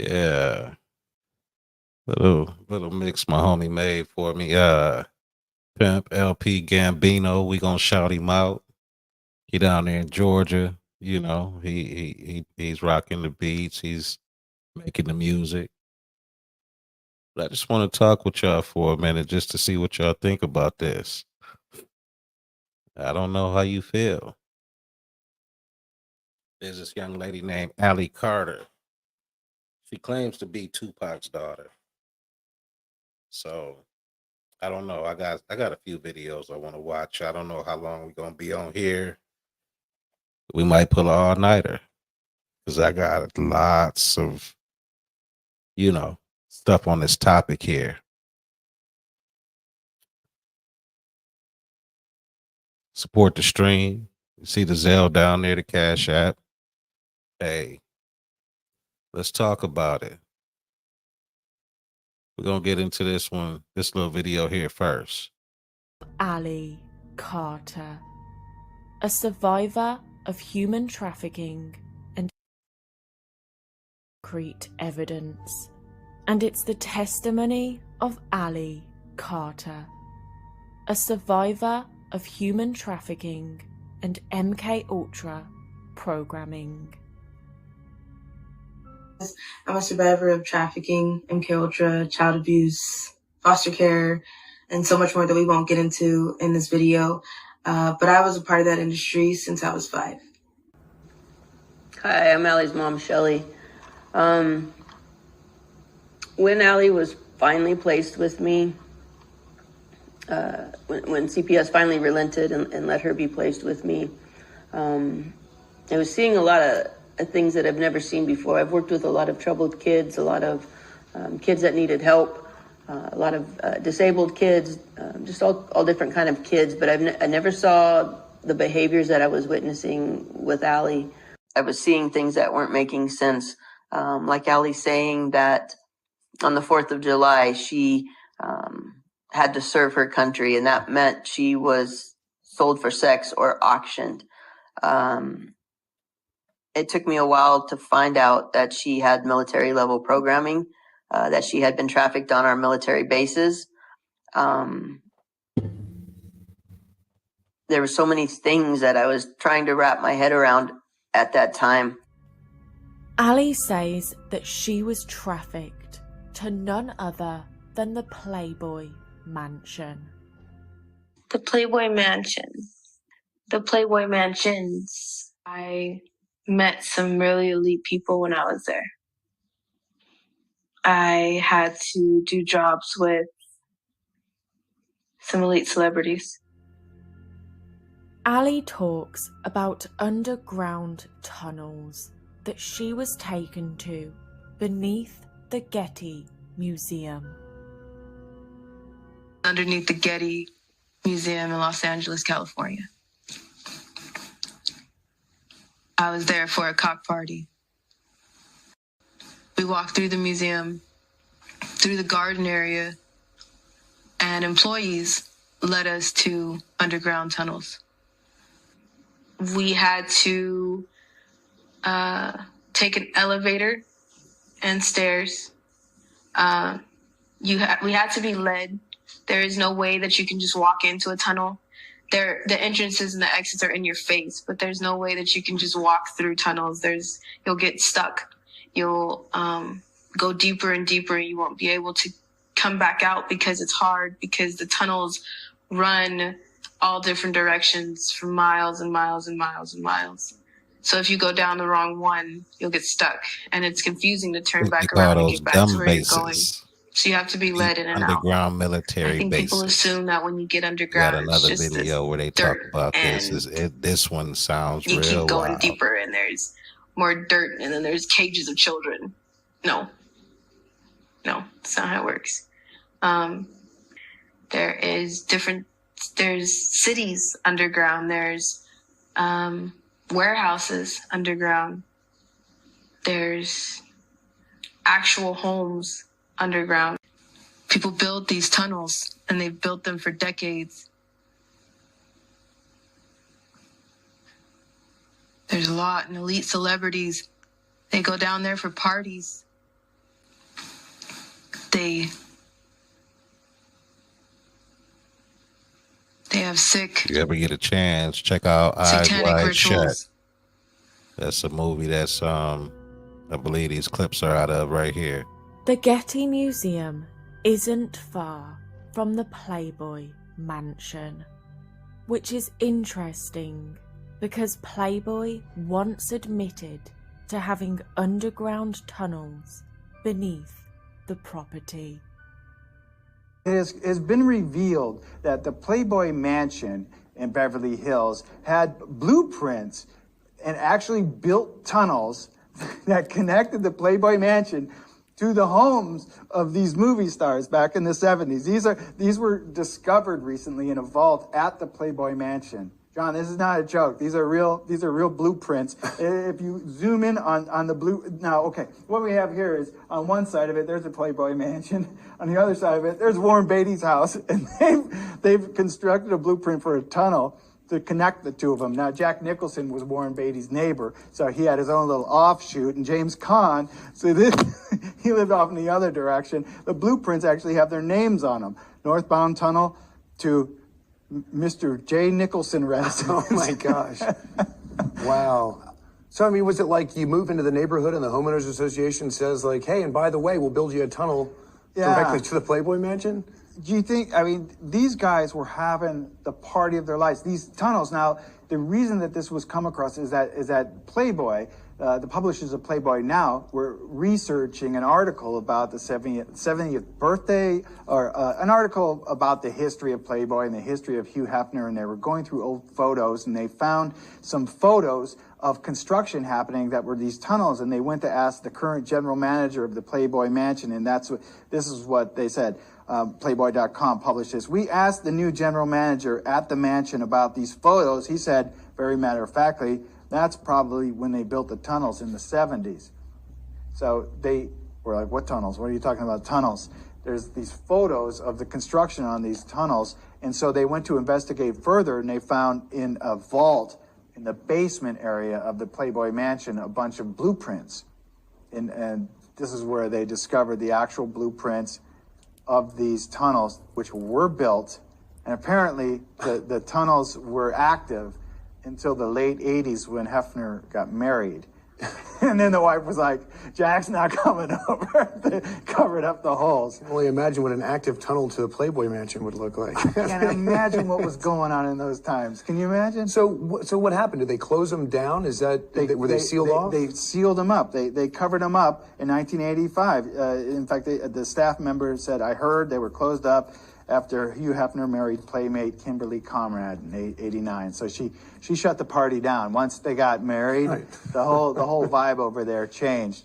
Yeah. Little mix my homie made for me. Pimp LP Gambino. We gonna shout him out. He down there in Georgia. You know, he's rocking the beats. He's making the music. But I just want to talk with y'all for a minute just to see what y'all think about this. I don't know how you feel. There's this young lady named Allie Carter. She claims to be Tupac's daughter. So I don't know. I got a few videos I want to watch. I don't know how long we're gonna be on here. We might pull an all nighter because I got lots of stuff on this topic here. Support the stream. You see the Zelle down there, the Cash App. Hey, let's talk about it. We're gonna get into this little video here first. Allie Carter, a survivor of human trafficking and concrete evidence. And it's the testimony of Allie Carter, a survivor of human trafficking and MK Ultra programming. I'm a survivor of trafficking, MK Ultra, child abuse, foster care, and so much more that we won't get into in this video. But I was a part of that industry since I was 5. Hi, I'm Allie's mom, Shelly. When Allie was finally placed with me, when CPS finally relented and let her be placed with me, I was seeing a lot of things that I've never seen before. I've worked with a lot of troubled kids, a lot of kids that needed help, a lot of disabled kids, just all different kind of kids. But I never saw the behaviors that I was witnessing with Allie. I was seeing things that weren't making sense, like Allie saying that on the 4th of July, she had to serve her country, and that meant she was sold for sex or auctioned. It took me a while to find out that she had military level programming, that she had been trafficked on our military bases. There were so many things that I was trying to wrap my head around at that time. Ali says that she was trafficked to none other than the Playboy Mansion. The Playboy Mansion. The Playboy Mansions. I met some really elite people when I was there. I had to do jobs with some elite celebrities. Ali talks about underground tunnels that she was taken to beneath the Getty Museum. Underneath the Getty Museum in Los Angeles, California. I was there for a cock party. We walked through the museum, through the garden area, and employees led us to underground tunnels. We had to take an elevator and stairs. We had to be led. There is no way that you can just walk into a tunnel. The entrances and the exits are in your face, but there's no way that you can just walk through tunnels. You'll get stuck. You'll go deeper and deeper, and you won't be able to come back out because it's hard, because the tunnels run all different directions for miles and miles and miles and miles. So if you go down the wrong one, you'll get stuck, and it's confusing to turn back around and get back to where you're going. So you have to be led in and out. Underground military I think bases. people assume that when you get underground, got another it's just video where they talk about this. This one sounds real. You keep going wild. deeper, and there's more dirt, and then there's cages of children. No, that's not how it works. There's cities underground. There's warehouses underground. There's actual homes underground. People build these tunnels, and they've built them for decades. There's a lot, and elite celebrities, they go down there for parties. They have sick. If you ever get a chance, check out Eyes Wide rituals. Shut. That's a movie that's I believe these clips are out of right here. The Getty Museum isn't far from the Playboy Mansion, which is interesting because Playboy once admitted to having underground tunnels beneath the property. It has been revealed that the Playboy Mansion in Beverly Hills had blueprints and actually built tunnels that connected the Playboy Mansion to the homes of these movie stars back in the 70s. These were discovered recently in a vault at the Playboy Mansion. John, this is not a joke. These are real blueprints. If you zoom in on the now, okay, what we have here is on one side of it, there's the Playboy Mansion. On the other side of it, there's Warren Beatty's house. And they've constructed a blueprint for a tunnel to connect the two of them. Now, Jack Nicholson was Warren Beatty's neighbor, so he had his own little offshoot. And James Caan, so he lived off in the other direction. The blueprints actually have their names on them. Northbound tunnel to Mr. J. Nicholson residence. Oh my gosh. Wow. So, I mean, was it like you move into the neighborhood and the homeowners association says like, hey, and by the way, we'll build you a tunnel directly to the Playboy Mansion? Do you think, I mean, these guys were having the party of their lives. These tunnels, now, the reason that this was come across is that Playboy, the publishers of Playboy now, were researching an article about the 70th birthday, or an article about the history of Playboy and the history of Hugh Hefner, and they were going through old photos, and they found some photos of construction happening that were these tunnels, and they went to ask the current general manager of the Playboy Mansion, and this is what they said. Playboy.com published this. We asked the new general manager at the mansion about these photos. He said, very matter-of-factly, that's probably when they built the tunnels in the 70s. So they We're like, what tunnels? What are you talking about, tunnels? There's these photos of the construction on these tunnels. And so they went to investigate further, and they found in a vault in the basement area of the Playboy Mansion a bunch of blueprints. And this is where they discovered the actual blueprints of these tunnels, which were built. And apparently the tunnels were active until the late 80s when Hefner got married. And then the wife was like, Jack's not coming over. They covered up the holes. I can only imagine what an active tunnel to the Playboy Mansion would look like. I can't imagine what was going on in those times. Can you imagine? So what happened? Did they close them down? Is that, were they sealed off? They sealed them up. They covered them up in 1985. In fact, the staff member said, I heard they were closed up after Hugh Hefner married playmate Kimberly Conrad in 89. So she shut the party down. Once they got married, right. the whole vibe over there changed.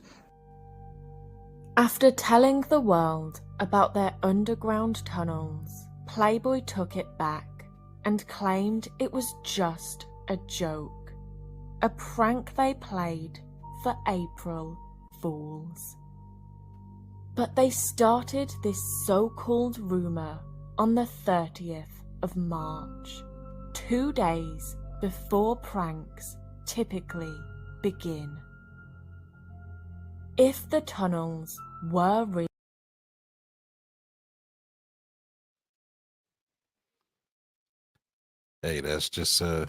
After telling the world about their underground tunnels, Playboy took it back and claimed it was just a joke, a prank they played for April Fools. But they started this so-called rumor on the 30th of March, 2 days before pranks typically begin. If the tunnels were real, hey, that's just a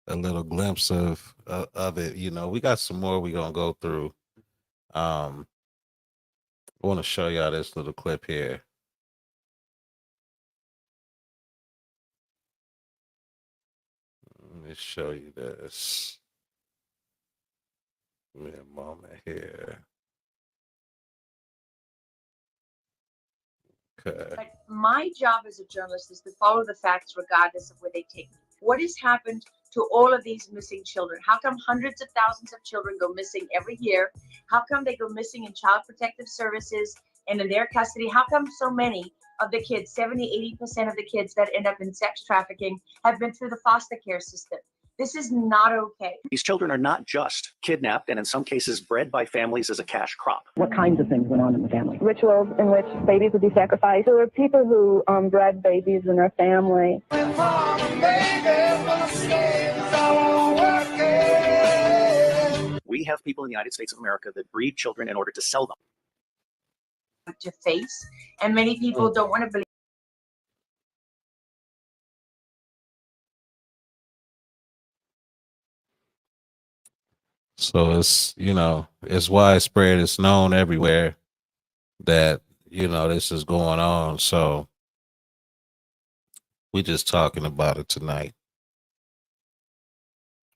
little glimpse of it. You know, we got some more we're gonna go through. I want to show y'all this little clip here. Let me show you this. Give me a moment here. Okay. But my job as a journalist is to follow the facts regardless of where they take me. What has happened to all of these missing children? How come hundreds of thousands of children go missing every year? How come they go missing in child protective services and in their custody? How come so many of the kids, 70, 80% of the kids that end up in sex trafficking have been through the foster care system? This is not okay. These children are not just kidnapped and in some cases bred by families as a cash crop. What kinds of things went on in the family? Rituals in which babies would be sacrificed. There were people who bred babies in their family. We have people in the United States of America that breed children in order to sell them. To face, and many people don't want to believe. So it's, you know, it's widespread. It's known everywhere that, you know, this is going on. So we're just talking about it tonight.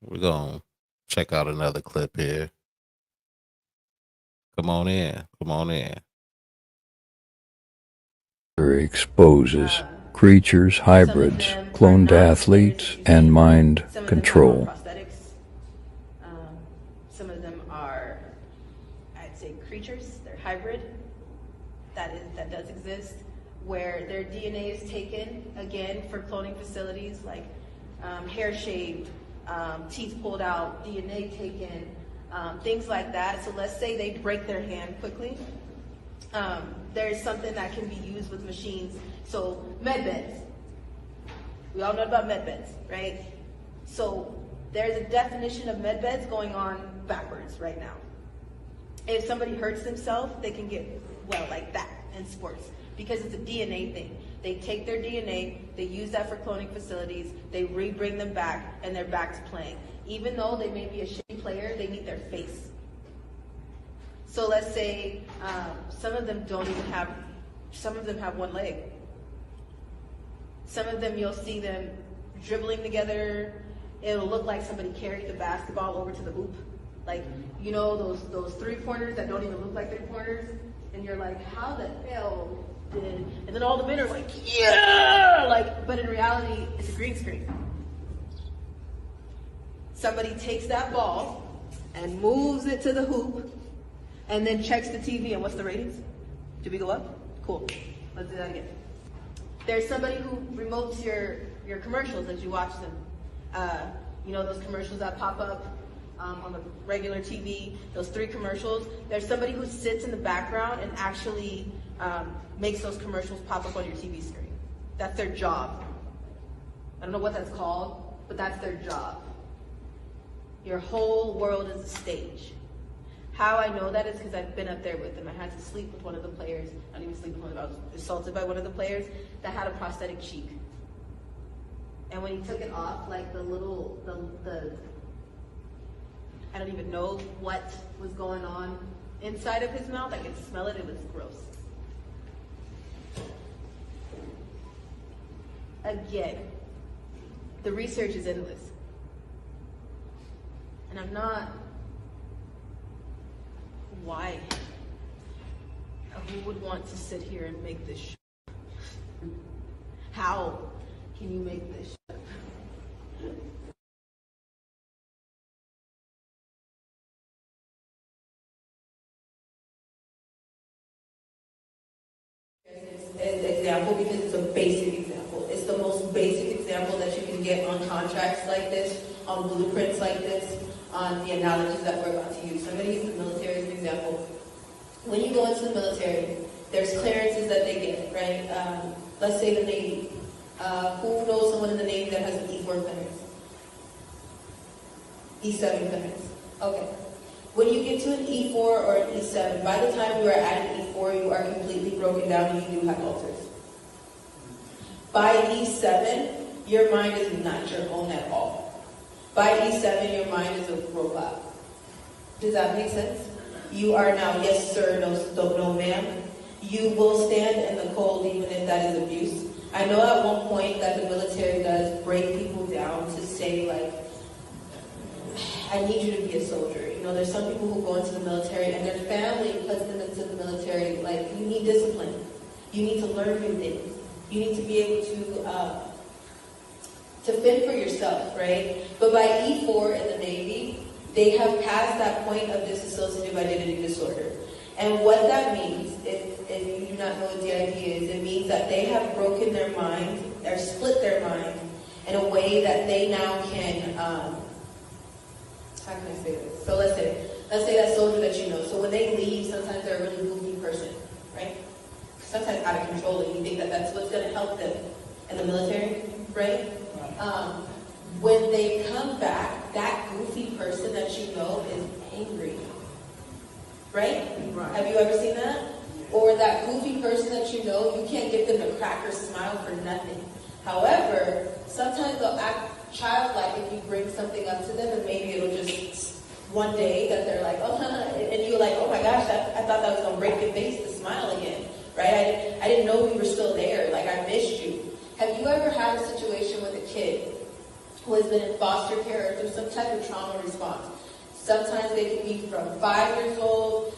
We're going to check out another clip here. Come on in. Come on in. Exposes creatures, hybrids, cloned athletes, and mind control. Some of them are, I'd say, creatures. They're hybrid. That does exist, where their DNA is taken again for cloning facilities, like hair shaved, teeth pulled out, DNA taken, things like that. So let's say they break their hand quickly. There's something that can be used with machines. So med beds. We all know about med beds, right? So there's a definition of med beds going on backwards right now. If somebody hurts themselves, they can get well like that in sports because it's a DNA thing. They take their DNA, they use that for cloning facilities, they re-bring them back, and they're back to playing. Even though they may be a shitty player, they need their face. So let's say some of them don't even have, some of them have one leg. Some of them you'll see them dribbling together. It'll look like somebody carried the basketball over to the hoop. Like, you know, those three-pointers that don't even look like three-pointers? And you're like, how the hell did, and then all the men are like, yeah! Like, but in reality, it's a green screen. Somebody takes that ball and moves it to the hoop and then checks the TV, and what's the ratings? Did we go up? Cool. Let's do that again. There's somebody who remotes your commercials as you watch them. You know, those commercials that pop up on the regular TV, those 3 commercials, there's somebody who sits in the background and actually makes those commercials pop up on your TV screen. That's their job. I don't know what that's called, but that's their job. Your whole world is a stage. How I know that is because I've been up there with them. I had to sleep with one of the players. I didn't even sleep with one of them. I was assaulted by one of the players that had a prosthetic cheek. And when he took it off, like the I don't even know what was going on inside of his mouth. I could smell it. It was gross. Again, the research is endless. And I'm not, why? Who would want to sit here and make this How can you make this example because it's a basic example. It's the most basic example that you can get on contracts like this, on blueprints like this, on the analogies that we're about to use. So I'm going to use the military as an example. When you go into the military, there's clearances that they get, right? Let's say the Navy. Who knows someone in the Navy that has an E4 clearance? E7 clearance. Okay. When you get to an E4 or an E7, by the time you are at an E4, you are completely broken down and you do have ulcers. By E7, your mind is not your own at all. By E7, your mind is a robot. Does that make sense? You are now, yes sir, no ma'am. You will stand in the cold even if that is abuse. I know at one point that the military does break people down to say like, I need you to be a soldier. You know, there's some people who go into the military and their family puts them into the military. Like, you need discipline. You need to learn new things. You need to be able to fend for yourself, right? But by E4 in the Navy, they have passed that point of dissociative identity disorder. And what that means, if you do not know what DID is, it means that they have broken their mind, or split their mind in a way that they now can, how can I say this? So let's say that soldier that you know. So when they leave, sometimes they're a really goofy person, right? Sometimes out of control, and you think that that's what's going to help them in the military, right? When they come back, that goofy person that you know is angry, right? Have you ever seen that? Or that goofy person that you know, you can't get them to crack or smile for nothing. However, sometimes they'll act childlike if you bring something up to them, and maybe it'll just one day that they're like, oh, and you're like, oh my gosh, I thought that was gonna break your face to smile again, right? I didn't know we were still there. Like, I missed you. Have you ever had a situation with a kid who has been in foster care or through some type of trauma response? Sometimes they can be from 5 years old.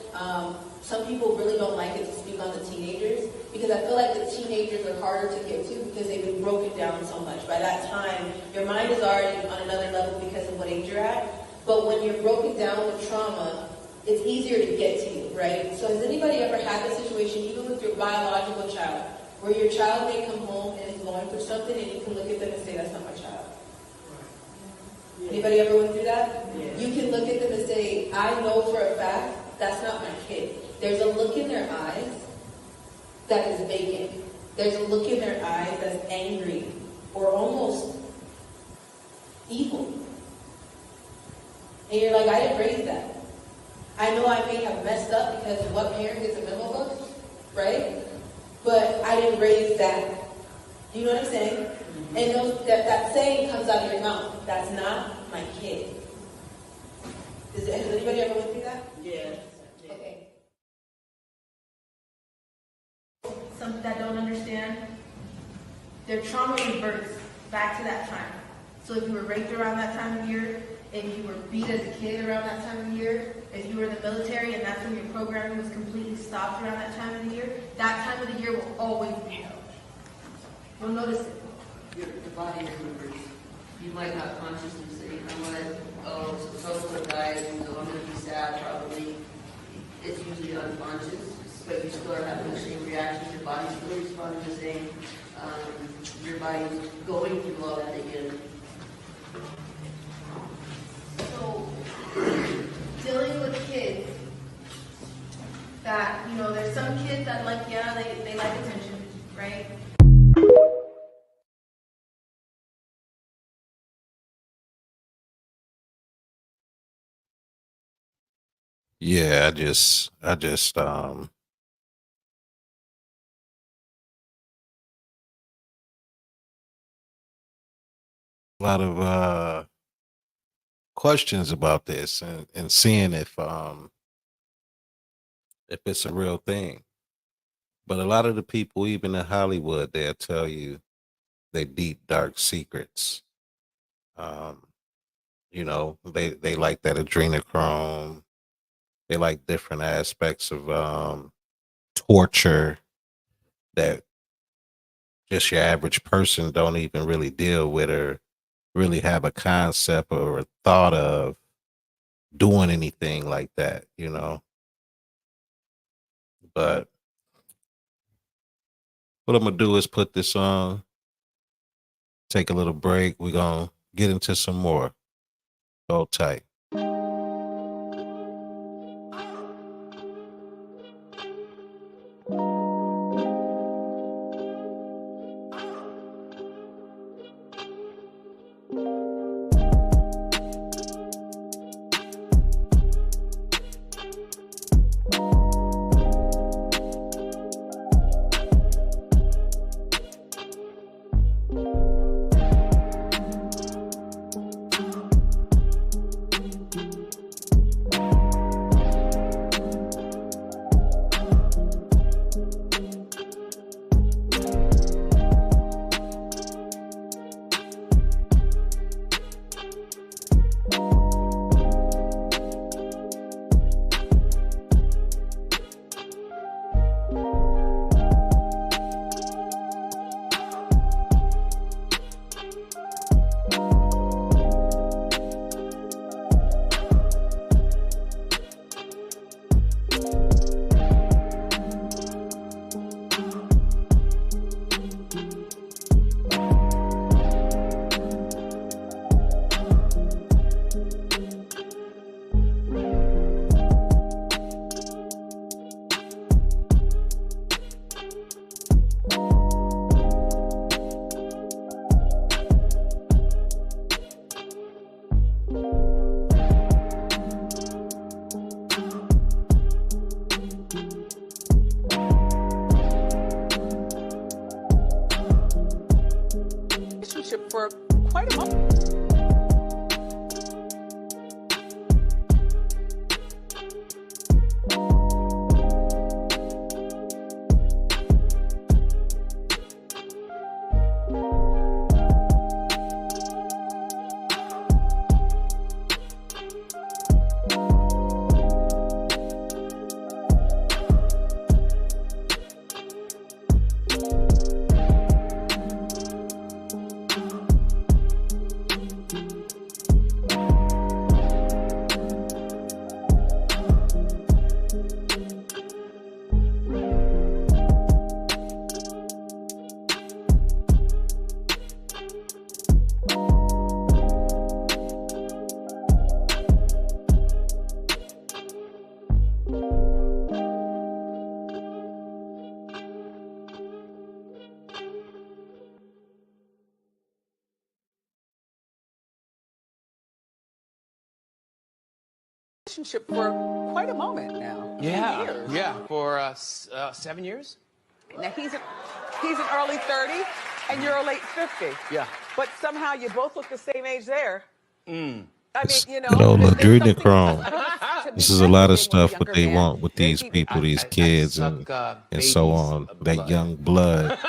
Some people really don't like it to speak on the teenagers because I feel like the teenagers are harder to get to because they've been broken down so much. By that time, your mind is already on another level because of what age you're at. But when you're broken down with trauma, it's easier to get to you, right? So has anybody ever had this situation, even with your biological child, where your child may come home and is going through something and you can look at them and say, that's not my child? Anybody ever went through that? Yeah. You can look at them and say, I know for a fact that's not my kid. There's a look in their eyes that is vacant. There's a look in their eyes that's angry or almost evil. And you're like, I didn't raise that. I know I may have messed up because of what parent gets a memo book, right? But I didn't raise that. Do you know what I'm saying? And that saying comes out of your mouth. That's not my kid. Has anybody ever went through that? Yeah. Okay. Some that don't understand, their trauma reverts back to that time. So if you were raped around that time of year, if you were beat as a kid around that time of year, if you were in the military and that's when your programming was completely stopped around that time of the year, that time of the year will always be held. You'll notice it. Your body remembers. You might not consciously say, so-and-so died, so I'm going to be sad, probably. It's usually unconscious, but you still are having the same reactions. Your body's still responding the same. Your body's going through all that again. So, Yeah, I just a lot of questions about this and seeing if it's a real thing. But a lot of the people, even in Hollywood, they'll tell you they deep dark secrets. Um, they like that adrenochrome. They like different aspects of torture that just your average person don't even really deal with or really have a concept or a thought of doing anything like that. But what I'm gonna do is put this on, take a little break. We're gonna get into some more. Hold tight. For quite a moment. Relationship for quite a moment now. Yeah, Years. yeah, for 7 years. Now he's an early 30 and you're a late 50. Yeah. But somehow you both look the same age there. Mm. I mean, you Good know, old there's something adrenochrome. to be This is a said lot for of being with a stuff what younger they man. want with these people, these I kids, suck and so babies' on. That blood. young blood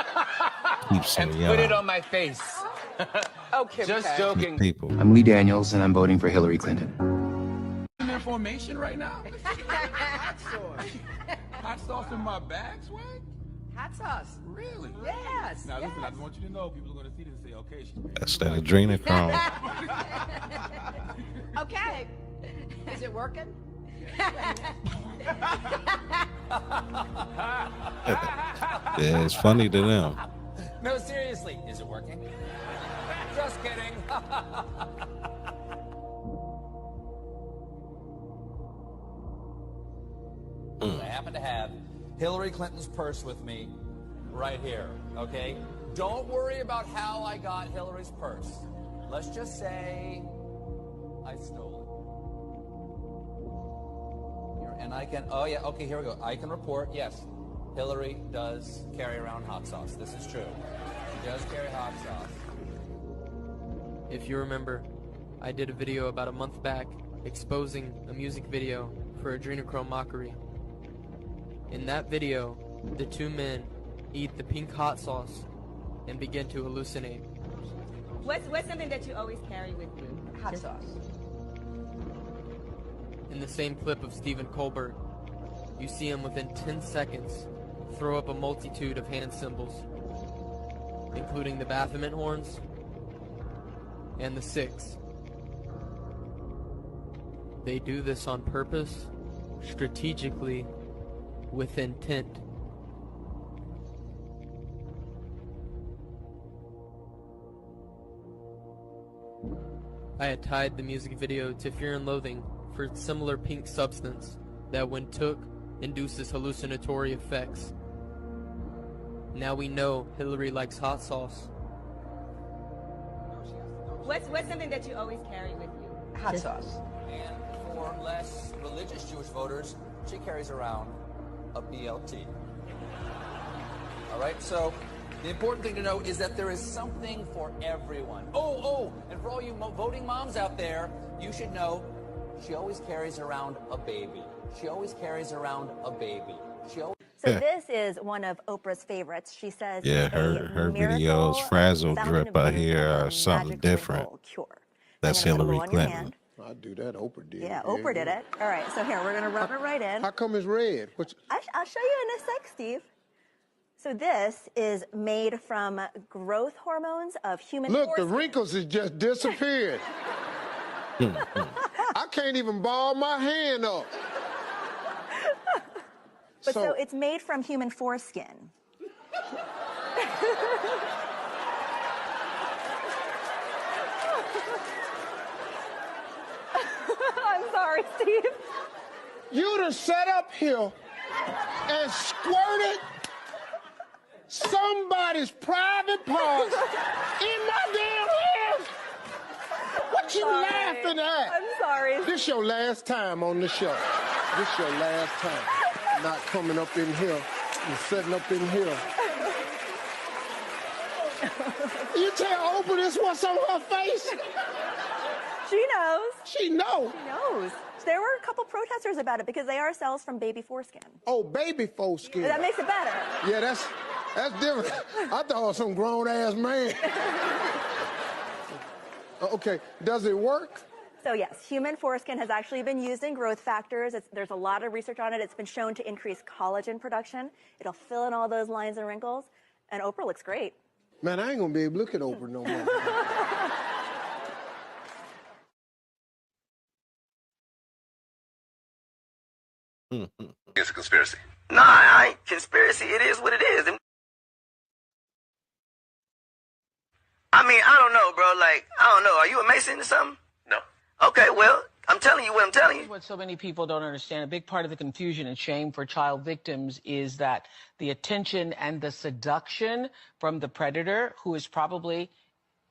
keeps them And young. put it on my face. Okay, Just joking. People. I'm Lee Daniels, and I'm voting for Hillary Clinton. In their formation right now? Hot sauce. Hot sauce in my bag, swag? Hot sauce. Really? Yes. Now listen, I just want you to know people are going to see this and say, okay, she's That's that adrenochrome. Okay. Is it working? Yeah, it's funny to them. No, seriously, is it working? Just kidding. I happen to have Hillary Clinton's purse with me right here, okay? Don't worry about how I got Hillary's purse. Let's just say I stole and I can, oh yeah, okay, here we go. I can report, yes, Hillary does carry around hot sauce. This is true. She does carry hot sauce. If you remember, I did a video about a month back exposing a music video for Adrenochrome Mockery. In that video, the two men eat the pink hot sauce and begin to hallucinate. What's something that you always carry with you? Hot sauce. In the same clip of Stephen Colbert, you see him within 10 seconds throw up a multitude of hand symbols, including the Baphomet horns and the six. They do this on purpose, strategically, with intent. I had tied the music video to Fear and Loathing for similar pink substance that when took induces hallucinatory effects. Now we know Hillary likes hot sauce. What's something that you always carry with you? Hot sauce. And for less religious Jewish voters, she carries around a BLT. All right, so the important thing to know is that there is something for everyone. And for all you voting moms out there, you should know she always carries around a baby. She always carries around a baby. So this is one of Oprah's favorites. She says, Yeah, her videos, Frazzle Drip, I hear are something different. That's Hillary Clinton. I'd do that. Oprah did. Yeah, Oprah did it. All right, so here, we're going to rub it right in. How come it's red? I'll show you in a sec, Steve. So this is made from growth hormones of human Look, the foreskin. wrinkles has just disappeared. I can't even ball my hand up. But so it's made from human foreskin. I'm sorry, Steve. You'd have sat up here and squirted somebody's private parts in my damn hands. What you laughing at? I'm sorry. This your last time on the show. This your last time. Not coming up in here and sitting up in here. You tell Oprah this what's on her face? She knows. She knows. She knows. There were a couple protesters about it because they are cells from baby foreskin. Oh, baby foreskin. That makes it better. Yeah, that's different. I thought it was some grown-ass man. Okay, does it work? So yes, human foreskin has actually been used in growth factors. There's a lot of research on it. It's been shown to increase collagen production. It'll fill in all those lines and wrinkles. And Oprah looks great. Man, I ain't gonna be able to look at Oprah no more. It's a conspiracy. Nah, I ain't conspiracy. It is what it is. I mean, I don't know, bro. Like, I don't know. Are you a Mason or something? No. Okay, well, I'm telling you what I'm telling you. What so many people don't understand, a big part of the confusion and shame for child victims is that the attention and the seduction from the predator, who is probably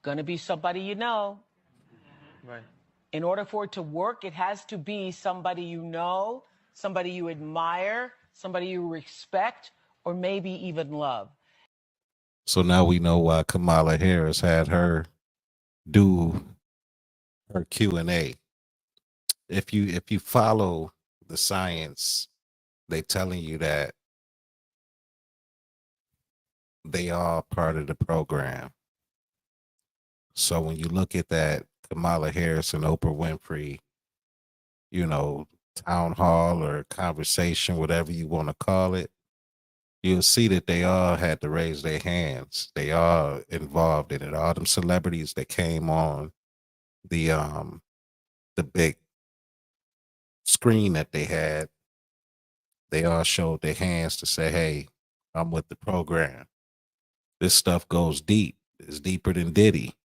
going to be somebody you know. Right. In order for it to work, it has to be somebody you know, somebody you admire, somebody you respect, or maybe even love. So now we know why Kamala Harris had her do her Q&A. If you follow the science, they telling you that they are part of the program. So when you look at that Kamala Harris and Oprah Winfrey, town hall or conversation, whatever you want to call it, you'll see that they all had to raise their hands. They are involved in it. All them celebrities that came on the big screen that they had, they all showed their hands to say, hey, I'm with the program. This stuff goes deep. It's deeper than Diddy,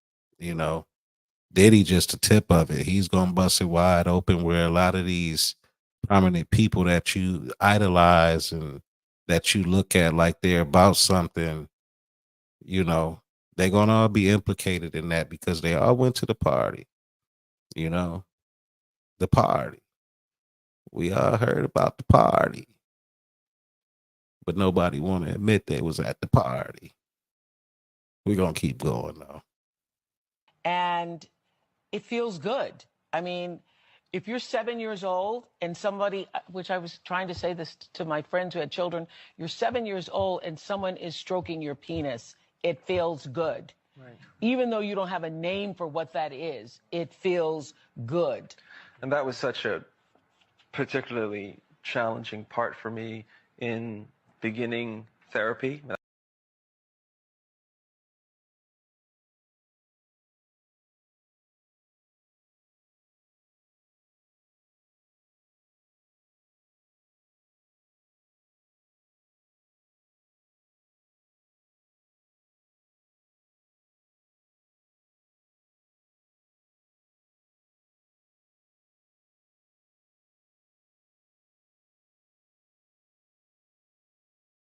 Diddy just a tip of it. He's gonna bust it wide open where a lot of these prominent people that you idolize and that you look at like they're about something, they're gonna all be implicated in that because they all went to the party, the party. We all heard about the party, but nobody want to admit they was at the party. We're going to keep going, though. And it feels good. I mean, if you're 7 years old and somebody, which I was trying to say this to my friends who had children, you're 7 years old and someone is stroking your penis, it feels good. Right. Even though you don't have a name for what that is, it feels good. And that was such a particularly challenging part for me in beginning therapy.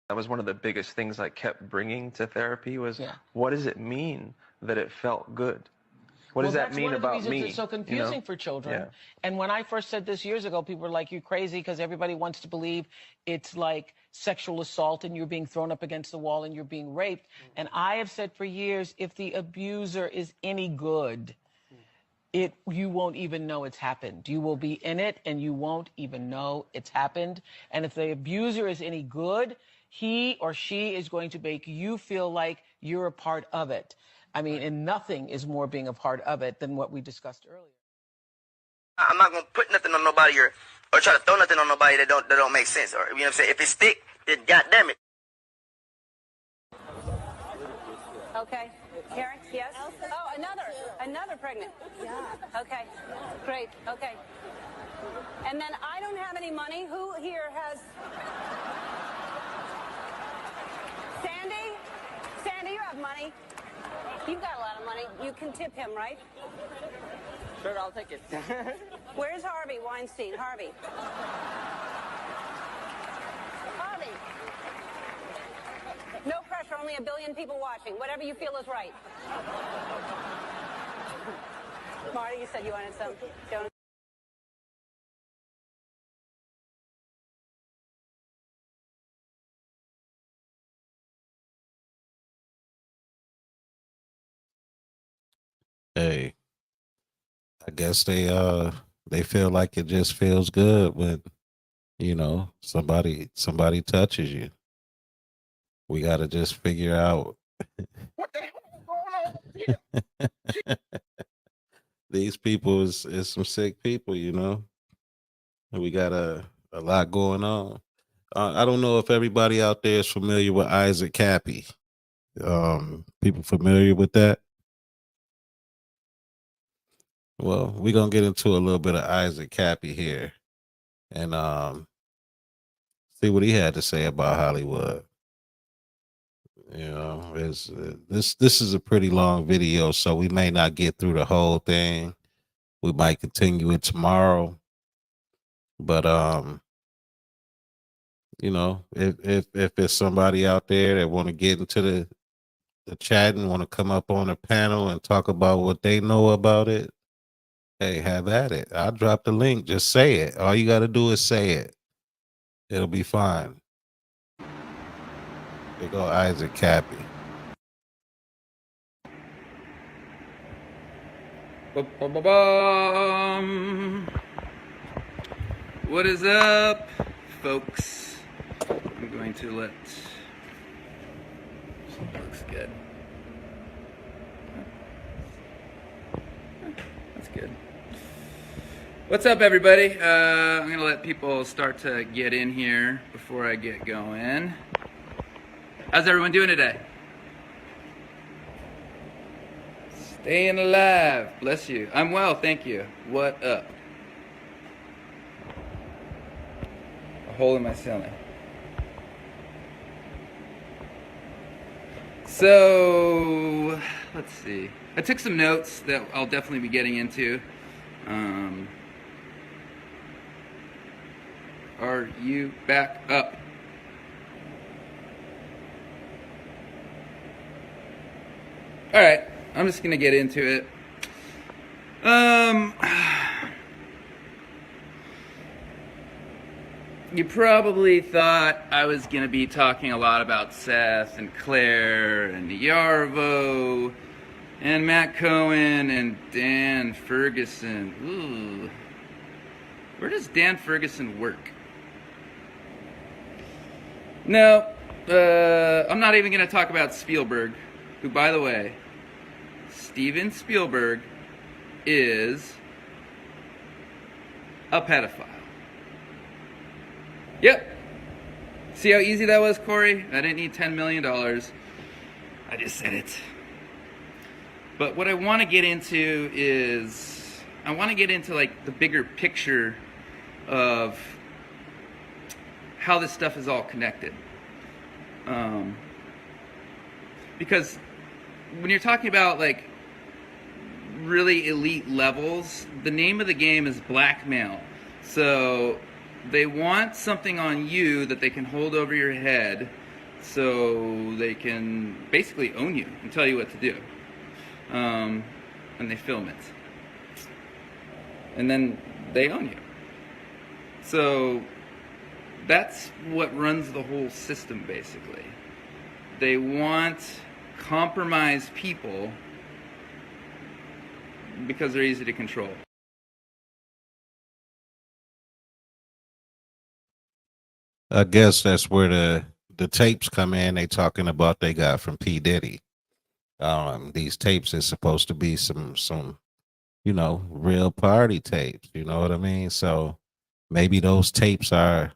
That was one of the biggest things I kept bringing to therapy was, what does it mean that it felt good? What does that mean about me? That's one of the reasons it's so confusing for children. And when I first said this years ago, people were like, "You're crazy," because everybody wants to believe it's like sexual assault and you're being thrown up against the wall and you're being raped. And I have said for years, if the abuser is any good, you won't even know it's happened. You will be in it and you won't even know it's happened. And if the abuser is any good, he or she is going to make you feel like you're a part of it. I mean, and nothing is more being a part of it than what we discussed earlier. I'm not gonna put nothing on nobody or try to throw nothing on nobody that don't make sense. Or you know what I'm saying? If it stick, then goddamn it. Okay. Karen, yes? Oh, another pregnant. Yeah. Okay. Great. Okay. And then I don't have any money. Who here has? Sandy, you have money. You've got a lot of money. You can tip him, right? Sure, I'll take it. Where's Harvey Weinstein? Harvey. No pressure, only 1 billion people watching. Whatever you feel is right. Marty, you said you wanted some. Hey, I guess they feel like it just feels good when, you know, somebody touches you. We got to just figure out What the hell is going on? these people is some sick people, you know. We got a lot going on. I don't know if everybody out there is familiar with Isaac Kappy. People familiar with that? Well, we're gonna get into a little bit of Isaac Kappy here, and see what he had to say about Hollywood. You know, this is a pretty long video, so we may not get through the whole thing. We might continue it tomorrow, but you know, if there's somebody out there that want to get into the chat and want to come up on a panel and talk about what they know about it, hey, have at it. I'll drop the link. Just say it. All you got to do is say it. It'll be fine. There go Isaac Kappy. What is up, folks? I'm going to let. Looks good. That's good. What's up, everybody? I'm gonna let people start to get in here before I get going. How's everyone doing today? Staying alive. Bless you. I'm well, thank you. What up? A hole in my ceiling. So, let's see. I took some notes that I'll definitely be getting into. Are you back up? All right, I'm just gonna get into it. you probably thought I was going to be talking a lot about Seth and Claire and Yarvo and Matt Cohen and Dan Ferguson. Ooh. Where does Dan Ferguson work? No, I'm not even going to talk about Spielberg, who, by the way, Steven Spielberg is a pedophile. Yep. See how easy that was, Corey? I didn't need $10 million. I just said it. But what I want to get into is, I want to get into like the bigger picture of how this stuff is all connected. Because when you're talking about like really elite levels, the name of the game is blackmail. So they want something on you that they can hold over your head so they can basically own you and tell you what to do. And they film it. And then they own you. So that's what runs the whole system, basically. They want compromised people because they're easy to control. I guess that's where the tapes come in. They talking about they got from P. Diddy. These tapes is supposed to be some real party tapes. You know what I mean? So maybe those tapes are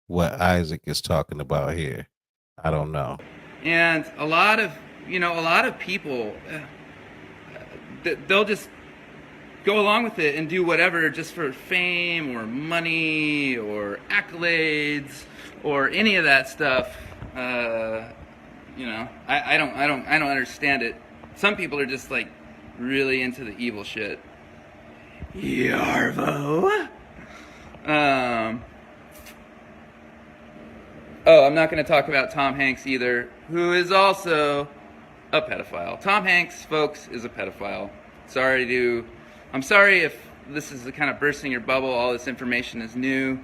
what Isaac is talking about here. I don't know. And a lot of people, they'll just go along with it and do whatever just for fame or money or accolades or any of that stuff. I don't understand it. Some people are just like really into the evil shit. Yarvo. I'm not going to talk about Tom Hanks either, who is also a pedophile. Tom Hanks, folks, is a pedophile. I'm sorry if this is the kind of bursting your bubble, all this information is new,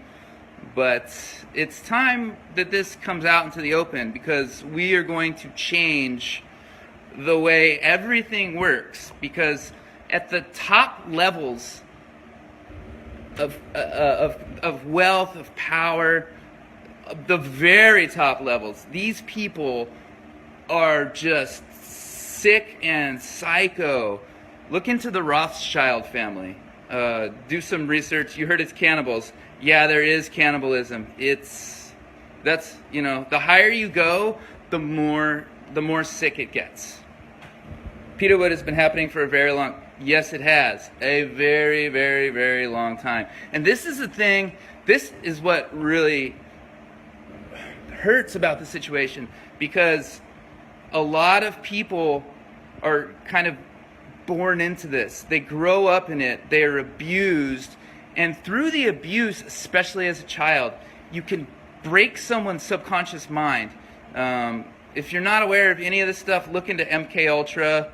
but it's time that this comes out into the open because we are going to change the way everything works, because at the top levels of wealth, of power, the very top levels, these people are just sick and psycho. Look into the Rothschild family. Do some research. You heard it's cannibals. Yeah, there is cannibalism. The higher you go, the more sick it gets. Peterwood has been happening for a very long. Yes, it has. A very, very, very long time. And this is the thing. This is what really hurts about the situation, because a lot of people are kind of born into this. They grow up in it. They are abused. And through the abuse, especially as a child, you can break someone's subconscious mind. If you're not aware of any of this stuff, look into MK Ultra.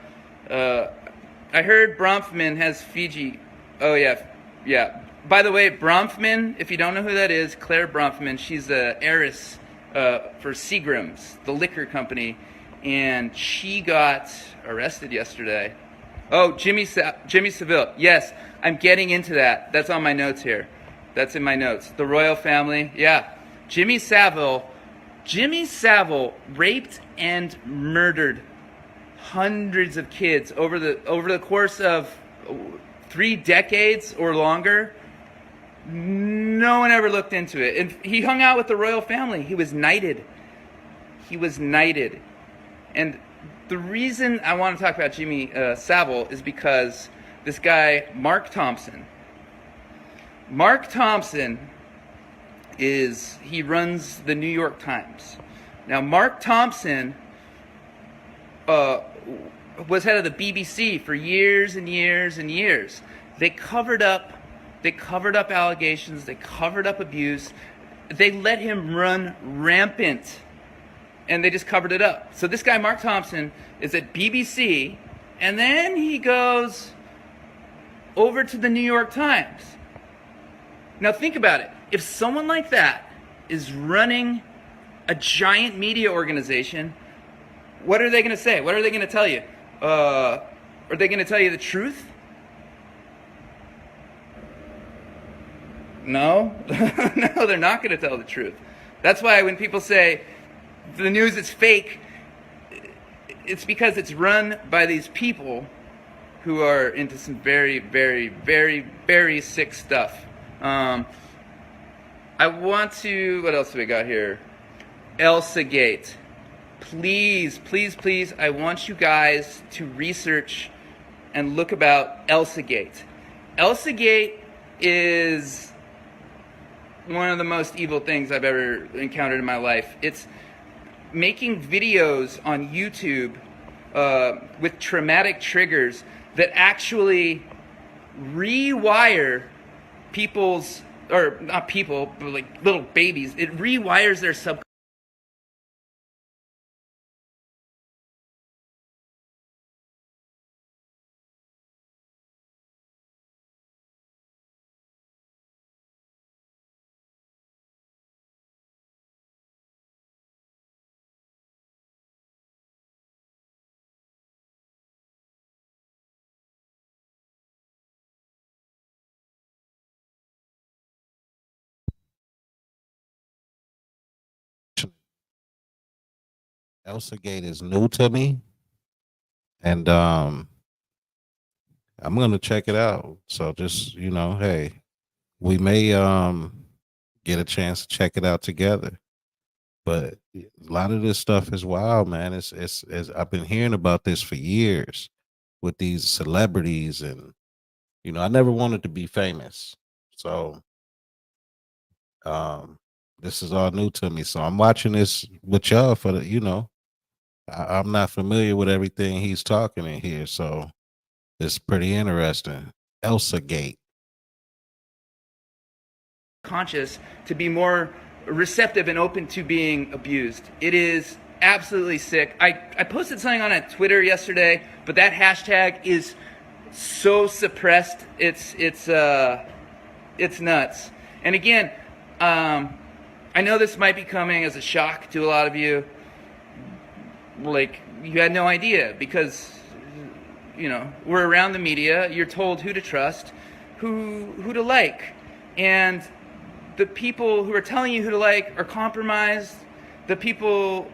I heard Bronfman has Fiji. Oh, yeah. By the way, Bronfman, if you don't know who that is, Claire Bronfman, she's an heiress for Seagram's, the liquor company, and she got arrested yesterday. Oh, Jimmy Savile. Yes, I'm getting into that. That's on my notes here. That's in my notes. The royal family. Yeah. Jimmy Savile raped and murdered hundreds of kids over the course of 3 decades or longer. No one ever looked into it. And he hung out with the royal family. He was knighted. And the reason I want to talk about Jimmy Savile is because this guy, Mark Thompson, he runs the New York Times. Now, Mark Thompson was head of the BBC for years and years and years. They covered up allegations. They covered up abuse. They let him run rampant, and they just covered it up. So this guy, Mark Thompson, is at BBC, and then he goes over to the New York Times. Now think about it. If someone like that is running a giant media organization, what are they going to say? What are they going to tell you? Are they going to tell you the truth? No. No, they're not going to tell the truth. That's why when people say the news is fake, it's because it's run by these people who are into some very, very, very, very sick stuff. I want to, what else do we got here? Elsa Gate. Please, please, please, I want you guys to research and look about Elsa Gate. Elsa Gate is one of the most evil things I've ever encountered in my life. It's making videos on YouTube with traumatic triggers that actually rewire people's, or not people, but like little babies. It rewires their subconscious. Elsa Gate is new to me, and I'm gonna check it out. So just hey, we may get a chance to check it out together. But a lot of this stuff is wild, man. It's I've been hearing about this for years with these celebrities, and I never wanted to be famous, so this is all new to me. So I'm watching this with y'all for the. I'm not familiar with everything he's talking in here, so it's pretty interesting. Elsa Gate. To be more receptive and open to being abused. It is absolutely sick. I posted something on a Twitter yesterday, but that hashtag is so suppressed. It's nuts. And again, I know this might be coming as a shock to a lot of you. Like, you had no idea because, we're around the media. You're told who to trust, who to like. And the people who are telling you who to like are compromised. The people,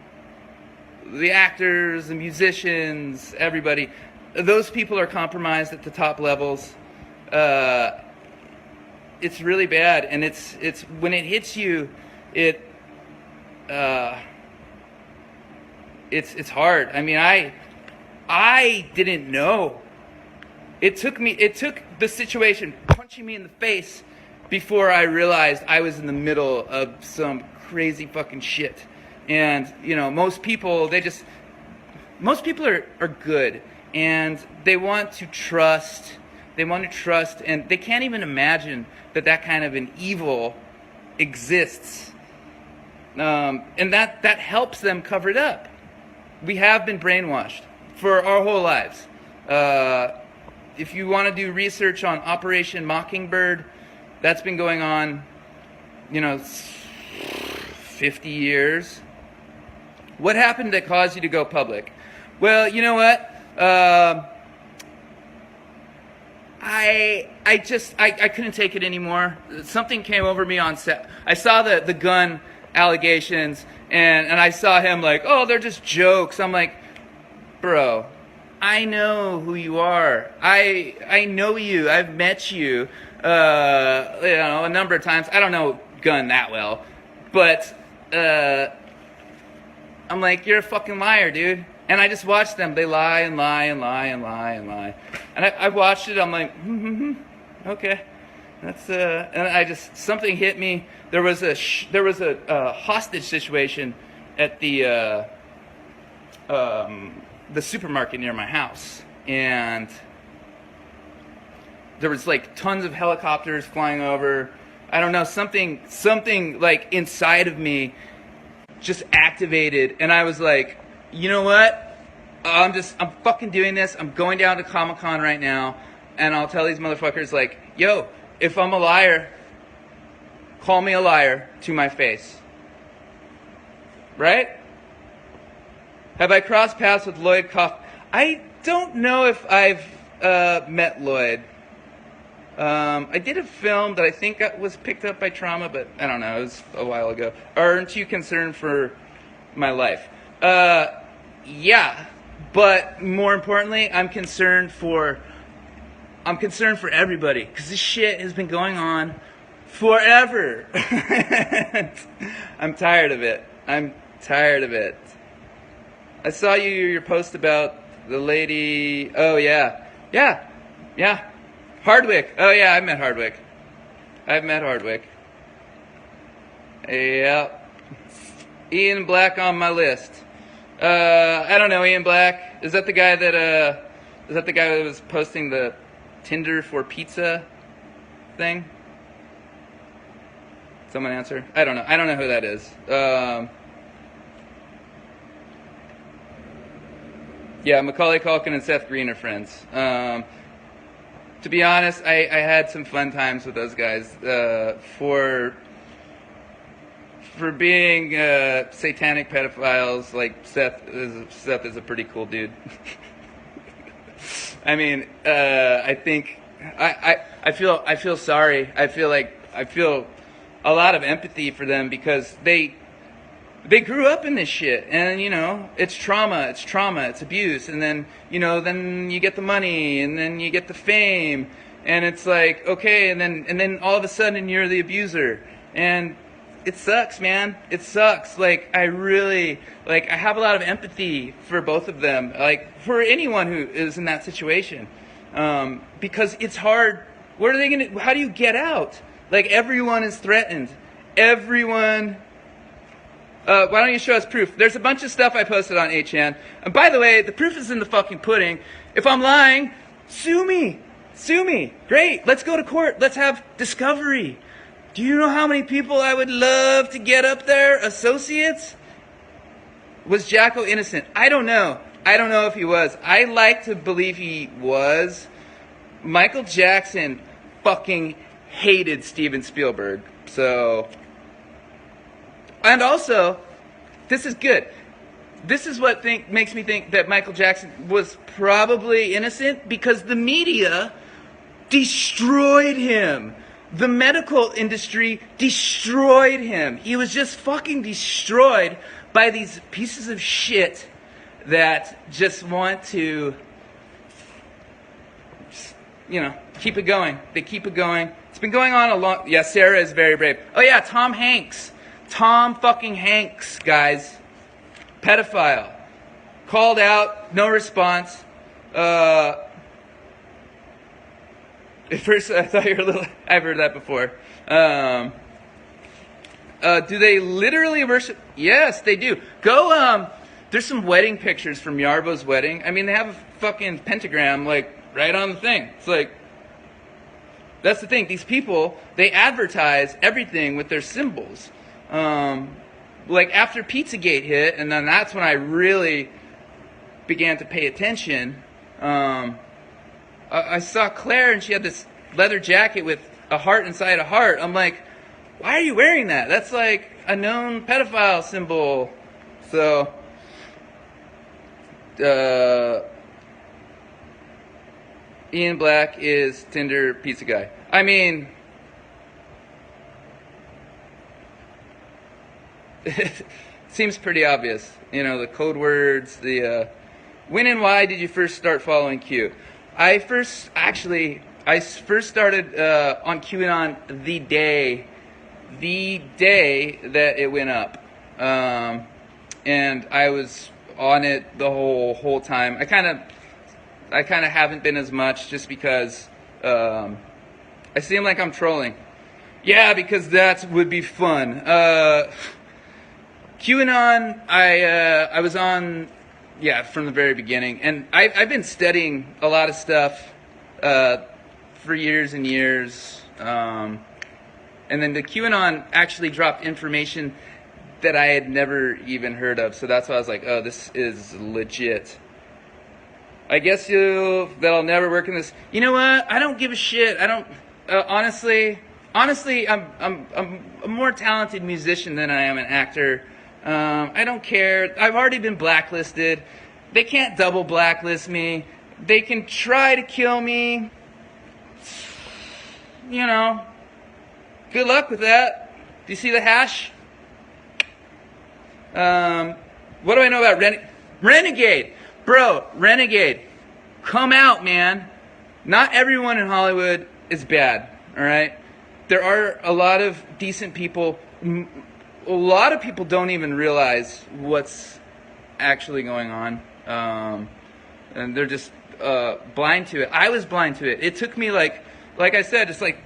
the actors, the musicians, everybody, those people are compromised at the top levels. It's really bad, and it's when it hits you, it's hard. I mean, I didn't know. It took the situation punching me in the face before I realized I was in the middle of some crazy fucking shit. And, most people are good, and they want to trust, and they can't even imagine that kind of an evil exists. And that helps them cover it up. We have been brainwashed for our whole lives. If you want to do research on Operation Mockingbird, that's been going on, 50 years. What happened that caused you to go public? Well, you know what? I couldn't take it anymore. Something came over me on set. I saw the gun allegations, and I saw him like, oh, they're just jokes. I'm like, bro, I know who you are. I know you. I've met you, a number of times. I don't know Gun that well, but I'm like, you're a fucking liar, dude. And I just watched them. They lie and lie and lie and lie and lie. And I watched it. I'm like, okay, that's and something hit me. There was a hostage situation at the supermarket near my house, and there was like tons of helicopters flying over. I don't know, something like inside of me just activated, and I was like, you know what? I'm fucking doing this. I'm going down to Comic-Con right now, and I'll tell these motherfuckers like, yo, if I'm a liar, call me a liar to my face. Right? Have I crossed paths with Lloyd Kaufman? I don't know if I've met Lloyd. I did a film that I think was picked up by Trauma, but I don't know. It was a while ago. Aren't you concerned for my life? Yeah, but more importantly, I'm concerned for everybody, because this shit has been going on forever. I'm tired of it. I saw your post about the lady. Oh yeah. Hardwick. Oh yeah, I've met Hardwick. Yeah. Ian Black on my list. I don't know Ian Black. Is that the guy that was posting the Tinder for pizza thing? Someone answer. I don't know who that is. Yeah, Macaulay Culkin and Seth Green are friends. To be honest, I had some fun times with those guys. For being satanic pedophiles, like Seth is a pretty cool dude. I mean, I think I feel sorry. I feel a lot of empathy for them, because they grew up in this shit, and it's trauma, it's abuse, and then then you get the money, and then you get the fame, and it's like, okay, and then all of a sudden you're the abuser, and it sucks, man. It sucks. Like, I have a lot of empathy for both of them, like for anyone who is in that situation, because it's hard. What are they gonna? How do you get out? Like, everyone is threatened. Everyone. Why don't you show us proof? There's a bunch of stuff I posted on 8chan. And by the way, the proof is in the fucking pudding. If I'm lying, sue me. Great. Let's go to court. Let's have discovery. Do you know how many people I would love to get up there? Associates? Was Jacko innocent? I don't know. If he was. I like to believe he was. Michael Jackson fucking hated Steven Spielberg. So, and also, this is good. This is what makes me think that Michael Jackson was probably innocent, because the media destroyed him. The medical industry destroyed him. He was just fucking destroyed by these pieces of shit that just want to, keep it going. They keep it going. It's been going on a long... Yeah, Sarah is very brave. Oh yeah, Tom Hanks. Tom fucking Hanks, guys. Pedophile. Called out, no response. At first, I thought you were a little... I've heard that before. Do they literally worship? Yes, they do. Go, there's some wedding pictures from Yarbo's wedding. I mean, they have a fucking pentagram, right on the thing. It's that's the thing. These people, they advertise everything with their symbols. After Pizzagate hit, and then that's when I really began to pay attention. I saw Claire, and she had this leather jacket with a heart inside a heart. I'm like, why are you wearing that? That's like a known pedophile symbol. So, Ian Black is Tinder pizza guy. I mean, it seems pretty obvious. The code words, when and why did you first start following Q? I first started on QAnon the day that it went up, and I was on it the whole time. I kind of haven't been as much, just because I seem like I'm trolling. Yeah, because that would be fun. QAnon, I was on, from the very beginning, and I've been studying a lot of stuff for years and years, and then the QAnon actually dropped information that I had never even heard of, so that's why I was like, oh, this is legit. I guess that'll never work in this. You know what? I don't give a shit. I don't, honestly, honestly, I'm a more talented musician than I am an actor. I don't care. I've already been blacklisted. They can't double blacklist me. They can try to kill me. You know, good luck with that. Do you see the hash? What do I know about Renegade? Bro, Renegade. Come out, man. Not everyone in Hollywood is bad, all right? There are a lot of decent people. A lot of people don't even realize what's actually going on. And they're just blind to it. I was blind to it. It took me like I said, just like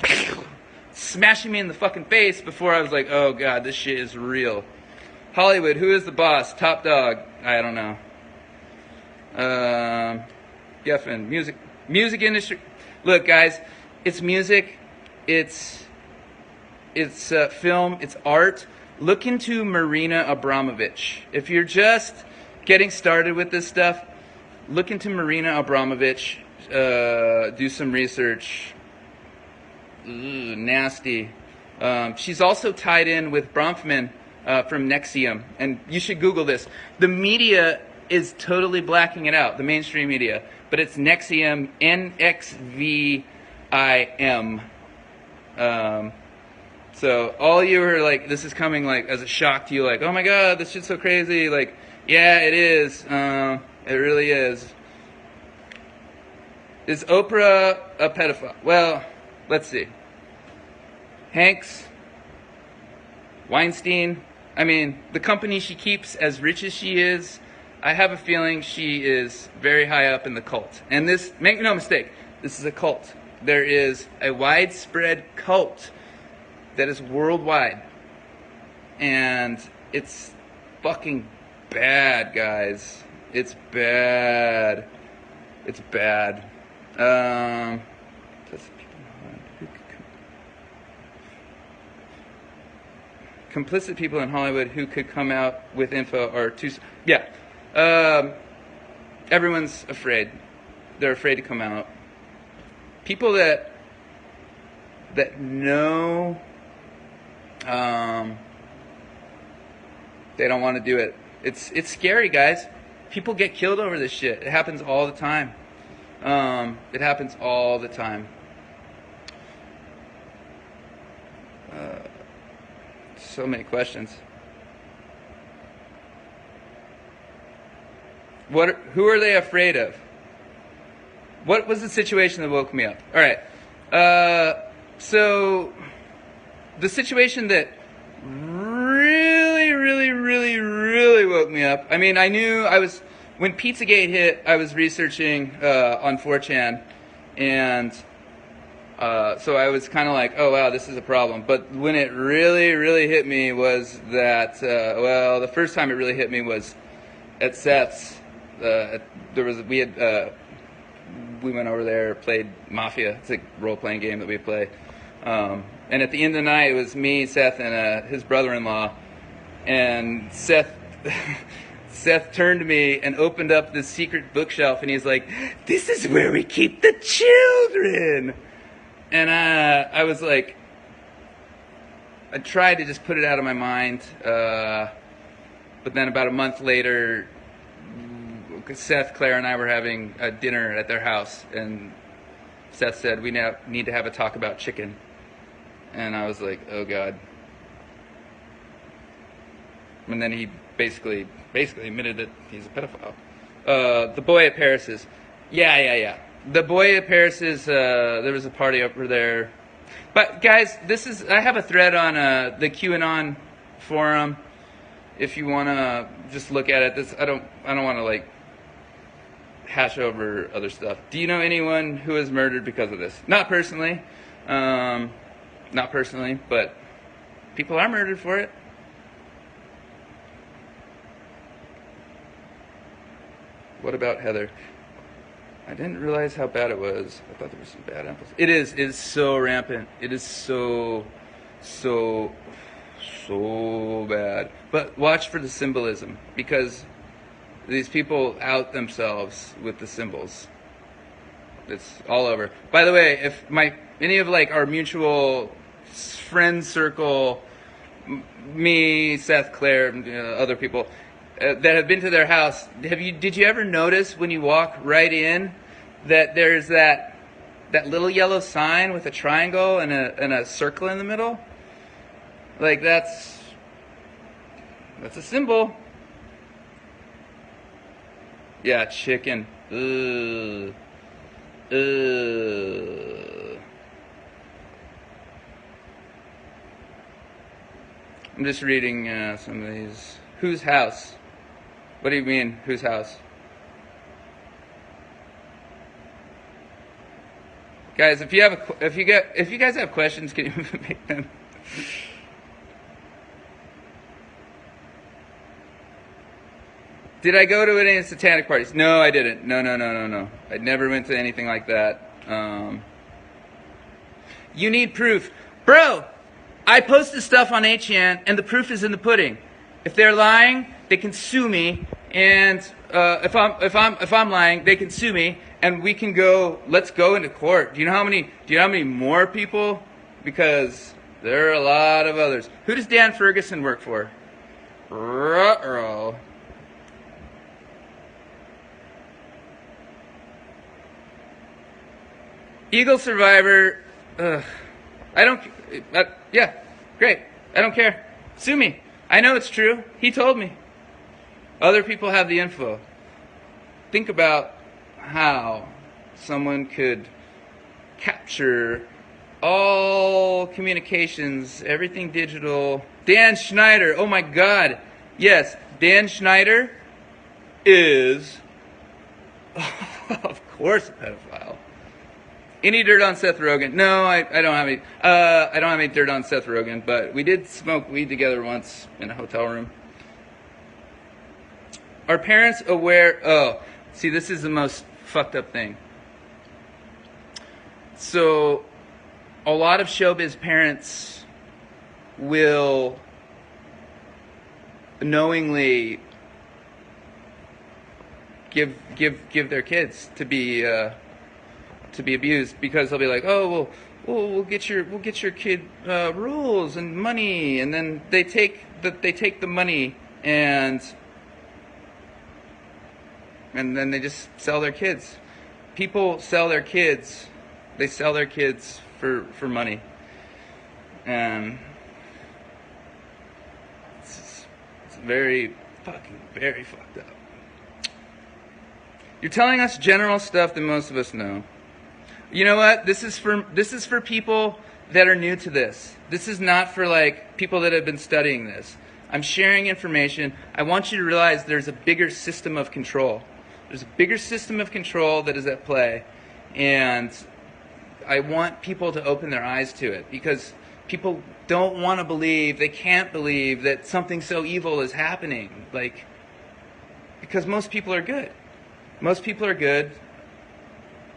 smashing me in the fucking face before I was like, oh God, this shit is real. Hollywood, who is the boss? Top dog? I don't know. Geffen, music industry. Look, guys, it's music, it's film, it's art. Look into Marina Abramovich. If you're just getting started with this stuff, look into Marina Abramovich. Do some research. Ooh, nasty. She's also tied in with Bronfman from Nexium, and you should Google this. The media is totally blacking it out, the mainstream media, but it's Nexium, N-X-V-I-M. So all you are like, this is coming like as a shock to you, like, oh my God, this shit's so crazy. Like, yeah, it is. It really is. Is Oprah a pedophile? Well, let's see. Hanks, Weinstein, I mean, the company she keeps, as rich as she is, I have a feeling she is very high up in the cult. And this, make no mistake, this is a cult. There is a widespread cult that is worldwide. And it's fucking bad, guys. It's bad. It's bad. Complicit people in Hollywood who could come out with info are too... Yeah. Everyone's afraid. They're afraid to come out. People that know they don't want to do it. It's scary, guys. People get killed over this shit. It happens all the time. It happens all the time. So many questions. Who are they afraid of? What was the situation that woke me up? All right. So the situation that really woke me up. I mean, I knew when Pizzagate hit, I was researching on 4chan, and so I was kind of like, oh wow, this is a problem. But when it really hit me was that, well, the first time it really hit me was at Seth's. We went over there, played Mafia. It's a role-playing game that we play. And at the end of the night, it was me, Seth, and his brother-in-law. And Seth turned to me and opened up this secret bookshelf, and he's like, "This is where we keep the children." And I was like, I tried to just put it out of my mind. But then about a month later, Seth, Claire, and I were having a dinner at their house, and Seth said, we now need to have a talk about chicken. And I was like, oh God. And then he basically admitted that he's a pedophile. The boy at Paris's. Yeah. The boy at Paris's, there was a party over there. But guys, I have a thread on the QAnon forum. If you want to just look at it, I don't want to like hash over other stuff. Do you know anyone who was murdered because of this? Not personally, but people are murdered for it. What about Heather? I didn't realize how bad it was. I thought there were some bad apples. It is so rampant. It is so bad. But watch for the symbolism, because these people out themselves with the symbols. It's all over. By the way, if any of like our mutual friend circle, me, Seth, Claire, other people that have been to their house. Did you ever notice when you walk right in that there's that little yellow sign with a triangle and a circle in the middle? Like that's a symbol. Yeah, chicken. Ugh. Ugh. I'm just reading some of these. Whose house? What do you mean, whose house? Guys, if you guys have questions, can you make them? Did I go to any satanic parties? No, I didn't. No. I never went to anything like that. You need proof. Bro, I posted stuff on 8chan and the proof is in the pudding. If they're lying, they can sue me, and if I'm lying, they can sue me, and we can go. Let's go into court. Do you know how many more people? Because there are a lot of others. Who does Dan Ferguson work for? Ruh-roh. Eagle survivor. Yeah, great. I don't care. Sue me. I know it's true. He told me. Other people have the info. Think about how someone could capture all communications, everything digital. Dan Schneider. Oh my God. Yes, Dan Schneider is, of course, a pedophile. Any dirt on Seth Rogen? No, I don't have any. I don't have any dirt on Seth Rogen, but we did smoke weed together once in a hotel room. Are parents aware? Oh, see, this is the most fucked up thing. So, a lot of showbiz parents will knowingly give their kids to be abused, because they'll be like, oh, well, we'll get your kid rules and money, and then they take the money and then they just sell their kids. People sell their kids. They sell their kids for money, and it's very fucked up. You're telling us general stuff that most of us know. You know what? This is for people that are new to this. This is not for like people that have been studying this. I'm sharing information. I want you to realize there's a bigger system of control. There's a bigger system of control that is at play, and I want people to open their eyes to it, because people don't want to believe, they can't believe that something so evil is happening. Like, because most people are good. Most people are good.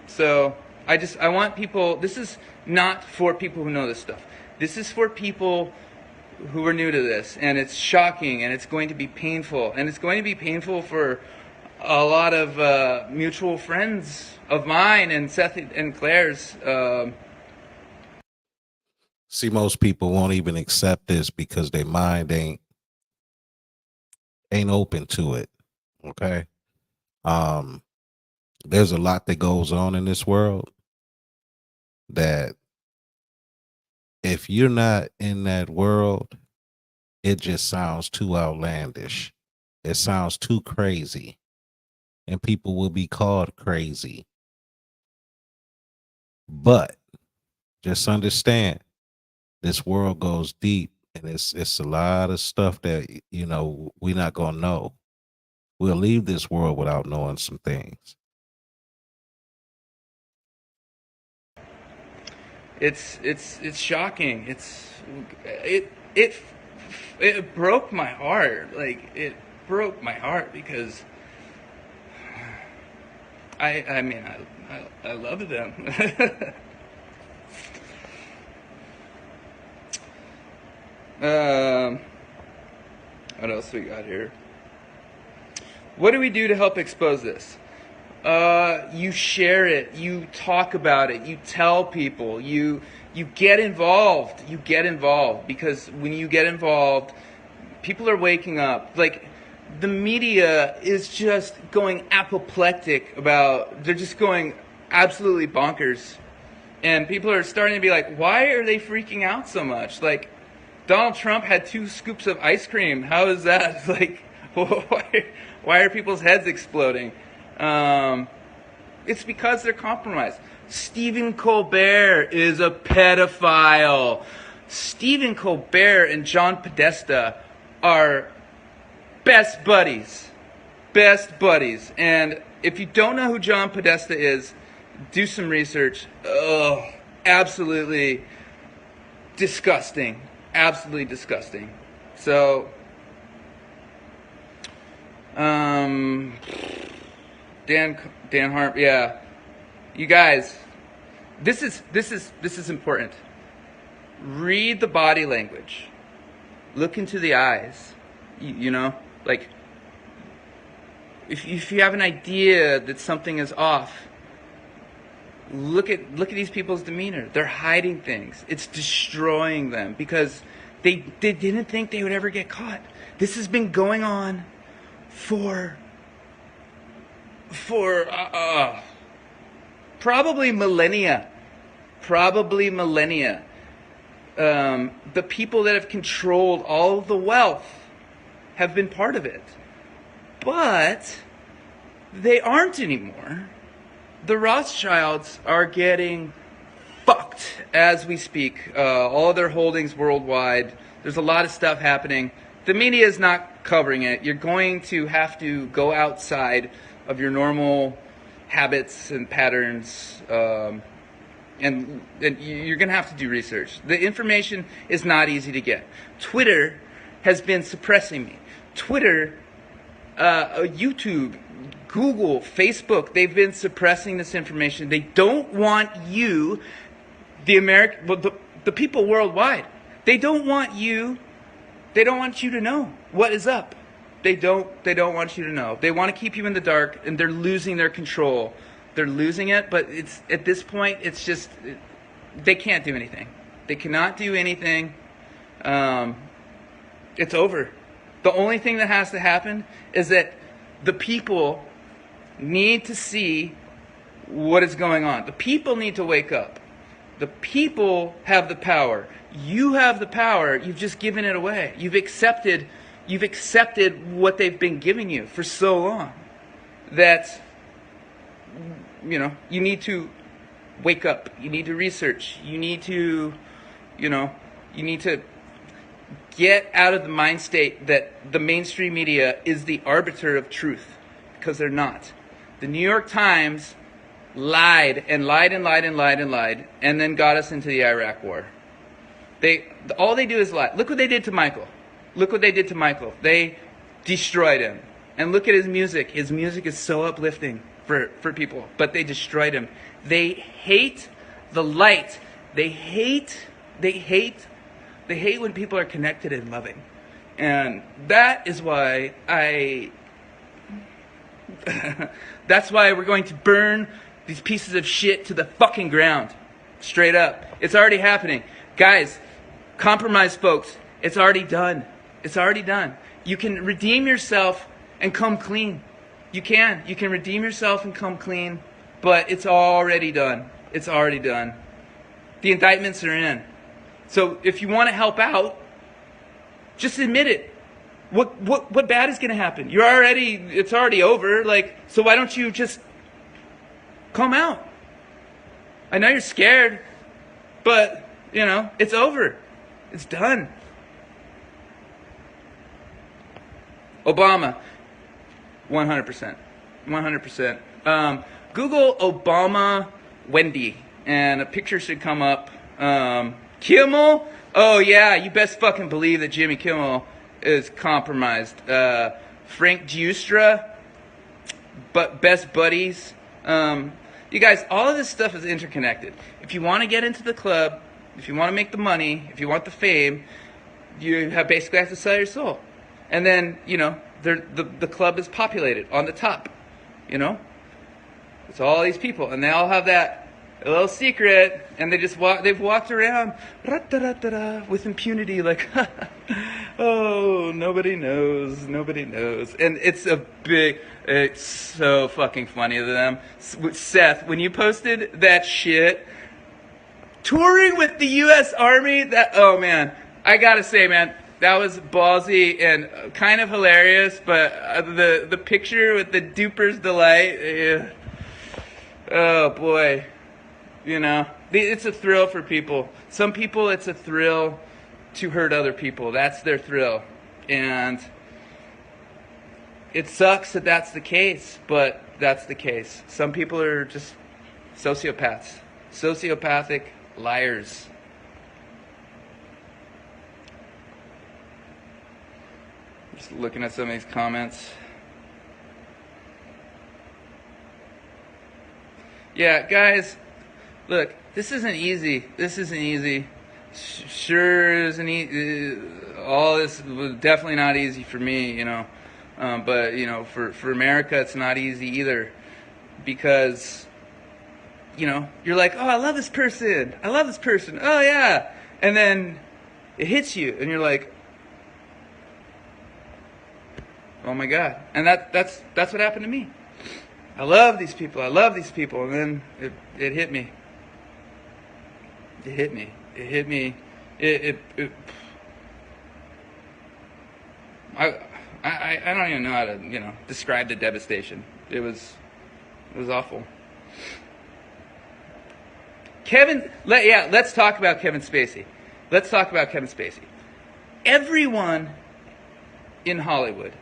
So I want people, this is not for people who know this stuff. This is for people who are new to this, and it's shocking, and it's going to be painful, and it's going to be painful for a lot of mutual friends of mine and Seth and Claire's. See, most people won't even accept this because their mind ain't open to it. Okay. There's a lot that goes on in this world that if you're not in that world, it just sounds too outlandish. It sounds too crazy, and people will be called crazy. But just understand, this world goes deep, and it's a lot of stuff that, you know, we're not gonna know. We'll leave this world without knowing some things. It's shocking. It broke my heart. Like, it broke my heart, because I mean I love them. What else we got here? What do we do to help expose this? You share it, you talk about it, you tell people, you You get involved. You get involved, because when you get involved, people are waking up. Like, the media is just going apoplectic about, they're just going absolutely bonkers. And people are starting to be like, why are they freaking out so much? Like, Donald Trump had 2 scoops of ice cream. How is that? Like, why are people's heads exploding? It's because they're compromised. Stephen Colbert is a pedophile. Stephen Colbert and John Podesta are best buddies. Best buddies. And if you don't know who John Podesta is, do some research. Oh, absolutely disgusting. Absolutely disgusting. So, Dan Harp, yeah. You guys, this is important. Read the body language. Look into the eyes. You know, like, if you have an idea that something is off, look at these people's demeanor. They're hiding things. It's destroying them because they didn't think they would ever get caught. This has been going on for probably millennia. The people that have controlled all of the wealth have been part of it. But they aren't anymore. The Rothschilds are getting fucked as we speak. All of their holdings worldwide. There's a lot of stuff happening. The media is not covering it. You're going to have to go outside of your normal habits and patterns, and you're going to have to do research. The information is not easy to get. Twitter has been suppressing me. Twitter, YouTube, Google, Facebook, they've been suppressing this information. They don't want you, the people worldwide, they don't want you to know what is up. They don't want you to know. They want to keep you in the dark, and they're losing their control. They're losing it, but it's at this point, it's just, they can't do anything. They cannot do anything. It's over. The only thing that has to happen is that the people need to see what is going on. The people need to wake up. The people have the power. You have the power. You've just given it away. You've accepted what they've been giving you for so long that, you know, you need to wake up. You need to research. You need to get out of the mind state that the mainstream media is the arbiter of truth, because they're not. The New York Times lied and lied and lied and lied and lied, and then got us into the Iraq War. All they do is lie. Look what they did to Michael. Look what they did to Michael. They destroyed him. And look at his music. His music is so uplifting for people, but they destroyed him. They hate the light. They hate when people are connected and loving. And that is why that's why we're going to burn these pieces of shit to the fucking ground. Straight up. It's already happening. Guys, compromise folks, it's already done. It's already done. You can redeem yourself and come clean. You can redeem yourself and come clean, but it's already done. It's already done. The indictments are in. So if you want to help out, just admit it. What bad is going to happen? It's already over. Like, so why don't you just come out? I know you're scared, but you know, it's over. It's done. Obama, 100%. 100%. Google Obama Wendy, and a picture should come up. Kimmel? Oh yeah, you best fucking believe that Jimmy Kimmel is compromised. Frank Giustra, but best buddies. You guys, all of this stuff is interconnected. If you want to get into the club, if you want to make the money, if you want the fame, you basically have to sell your soul. And then, you know, the club is populated on the top, you know? It's all these people, and they all have that A little secret, and they've walked around with impunity, like, oh, nobody knows, and it's so fucking funny to them. Seth, when you posted that shit, touring with the U.S. Army, oh man, I gotta say, man, that was ballsy and kind of hilarious, but the picture with the duper's delight, oh boy. You know, it's a thrill for people. Some people, it's a thrill to hurt other people. That's their thrill. And it sucks that that's the case, but that's the case. Some people are just sociopaths, sociopathic liars. Just looking at some of these comments. Yeah, guys. Look, this isn't easy. Sure isn't easy. All this was definitely not easy for me, you know. But, you know, for America, it's not easy either. Because, you know, you're like, oh, I love this person. Oh, yeah. And then it hits you, and you're like, oh, my God. And that's what happened to me. I love these people. And then it hit me. It hit me. I don't even know how to, you know, describe the devastation. It was awful. Let's talk about Kevin Spacey. Everyone in Hollywood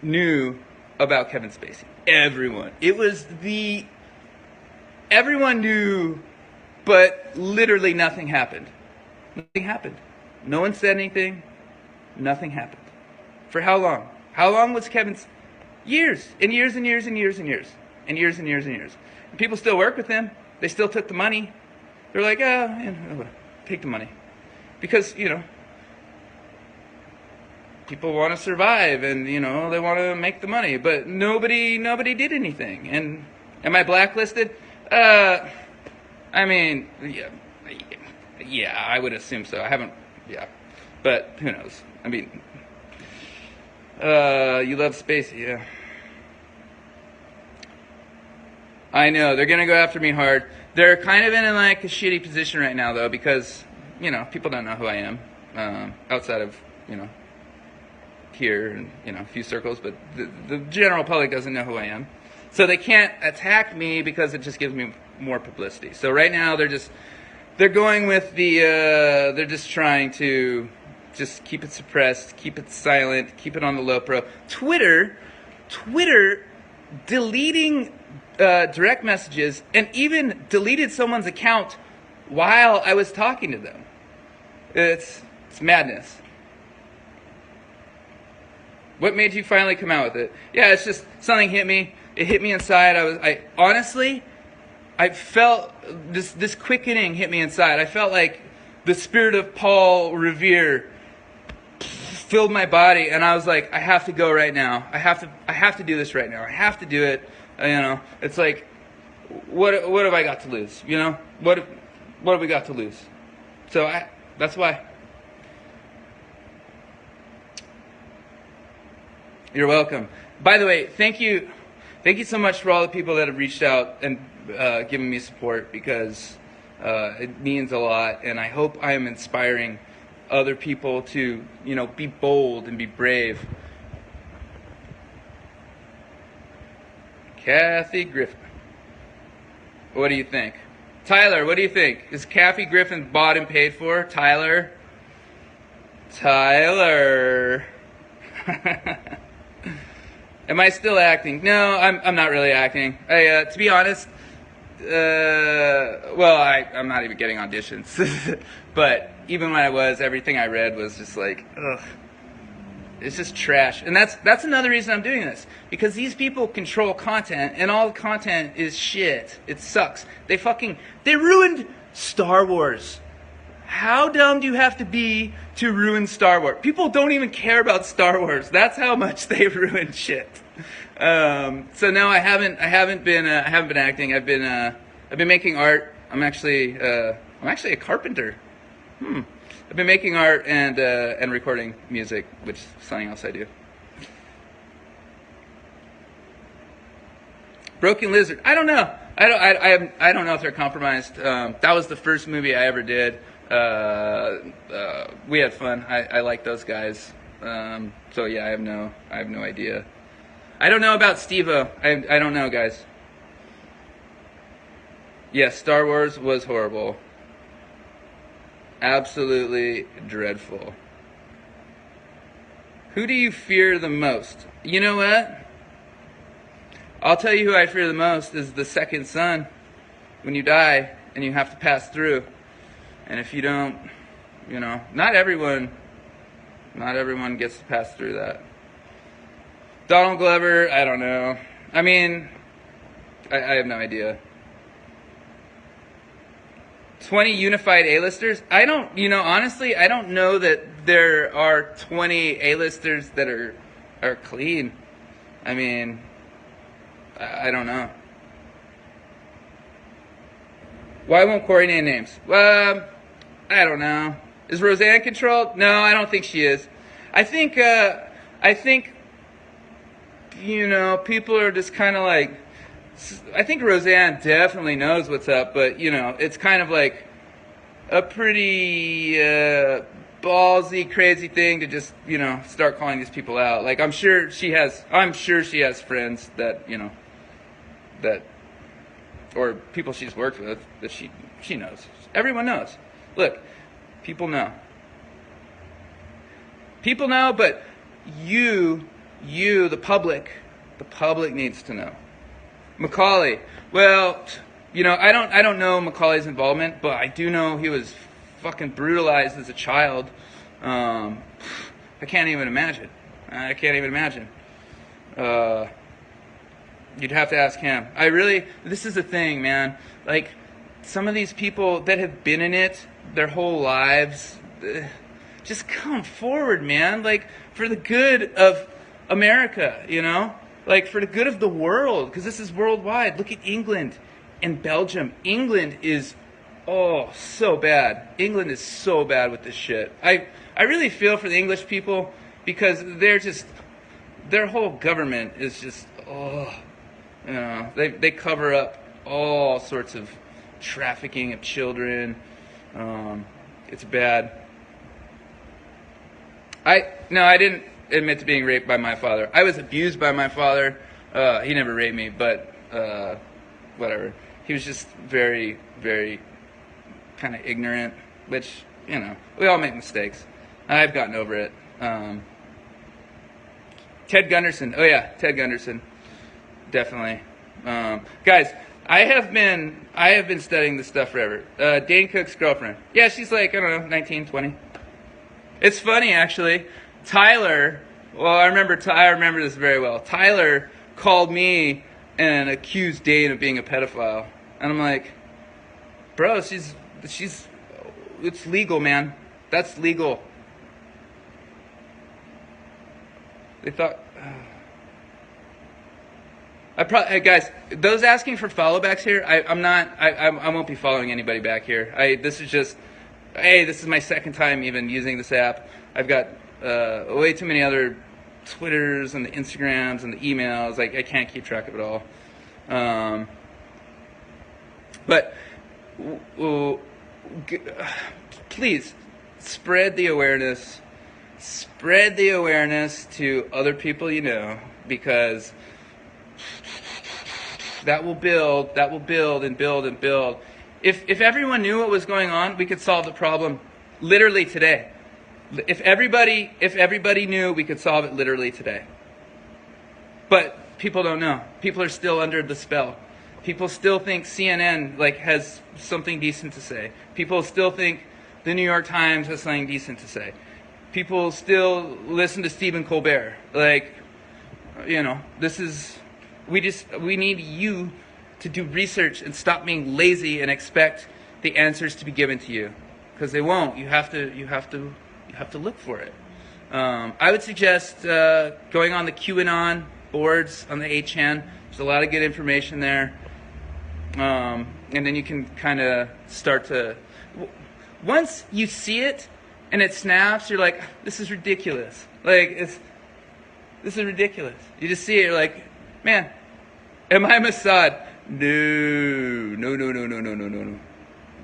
knew about Kevin Spacey. Everyone. Everyone knew. But literally nothing happened. No one said anything. Nothing happened. For how long? How long was Kevin's? Years. And years. And people still work with him. They still took the money. They're like, take the money. Because, you know, people want to survive and, you know, they want to make the money. But nobody did anything. And am I blacklisted? I mean, yeah, I would assume so. I haven't, but who knows? I mean, you love Spacey, yeah. I know, they're gonna go after me hard. They're kind of in like a shitty position right now, though, because, you know, people don't know who I am, outside of, you know, here and, you know, a few circles, but the general public doesn't know who I am. So they can't attack me because it just gives me more publicity. So right now they're going with they're just trying to just keep it suppressed, keep it silent, keep it on the low pro. Twitter deleting direct messages and even deleted someone's account while I was talking to them. It's madness. What made you finally come out with it? Yeah, it's just something hit me. It hit me inside. I honestly felt this quickening hit me inside. I felt like the spirit of Paul Revere filled my body, and I was like, I have to go right now. I have to do this right now. I have to do it. You know, it's like, what have I got to lose? You know, what have we got to lose? So that's why. You're welcome. By the way, thank you so much for all the people that have reached out and given me support, because it means a lot, and I hope I am inspiring other people to, you know, be bold and be brave. Kathy Griffin. What do you think? Tyler, what do you think? Is Kathy Griffin bought and paid for? Tyler? Am I still acting? No, I'm not really acting. To be honest, I'm not even getting auditions. But even when I was, everything I read was just like, ugh. It's just trash. And that's another reason I'm doing this. Because these people control content, and all the content is shit. It sucks. They ruined Star Wars. How dumb do you have to be to ruin Star Wars? People don't even care about Star Wars. That's how much they ruined shit. So no, I haven't been acting. I've been making art. I'm actually a carpenter. I've been making art and recording music, which is something else I do. Broken Lizard. I don't know. I don't know if they're compromised. That was the first movie I ever did. We had fun. I like those guys. So yeah, I have no idea. I don't know about Steve-O. I don't know, guys. Yes, Star Wars was horrible. Absolutely dreadful. Who do you fear the most? You know what? I'll tell you who I fear the most is the second son. When you die and you have to pass through. And if you don't, not everyone gets to pass through that. Donald Glover, I don't know. I mean, I have no idea. 20 unified A-listers? Honestly, I don't know that there are 20 A-listers that are clean. I mean, I don't know. Why won't Corey name names? I don't know. Is Roseanne controlled? No, I don't think she is. I think people are just kind of like, I think Roseanne definitely knows what's up, but, it's kind of like a pretty ballsy, crazy thing to just, start calling these people out. Like, I'm sure she has friends that, or people she's worked with that she knows. Everyone knows. Look, people know. People know, but you, the public needs to know. Macaulay. Well, I don't know Macaulay's involvement, but I do know he was fucking brutalized as a child. I can't even imagine. You'd have to ask him. This is the thing, man. Like, some of these people that have been in it their whole lives, just come forward, man. Like, for the good of America, Like, for the good of the world, because this is worldwide. Look at England and Belgium. England is, so bad. England is so bad with this shit. I really feel for the English people, because their whole government is just, they cover up all sorts of trafficking of children. It's bad. I didn't admit to being raped by my father. I was abused by my father. He never raped me, but whatever. He was just very, very kind of ignorant, which, we all make mistakes. I've gotten over it. Ted Gunderson. Oh yeah, Ted Gunderson. Definitely. Guys, I have been studying this stuff forever. Dane Cook's girlfriend. Yeah, she's like, I don't know, 19, 20. It's funny, actually. Tyler, well, I remember this very well. Tyler called me and accused Dane of being a pedophile. And I'm like, bro, it's legal, man. That's legal. They thought, guys, those asking for follow backs here, I won't be following anybody back here. This is my second time even using this app. I've got way too many other Twitters and the Instagrams and the emails. Like, I can't keep track of it all. But please spread the awareness. Spread the awareness to other people because that will build and build and build. If everyone knew what was going on, we could solve the problem literally today. If everybody knew, we could solve it literally today. But people don't know. People are still under the spell. People still think CNN has something decent to say. People still think the New York Times has something decent to say. People still listen to Stephen Colbert. We need you to do research and stop being lazy and expect the answers to be given to you, because they won't. You have to look for it. I would suggest going on the QAnon boards on the 8chan. There's a lot of good information there. And then you can kind of start to, once you see it and it snaps, you're like, this is ridiculous. Like, this is ridiculous. You just see it, you're like, man, am I Mossad?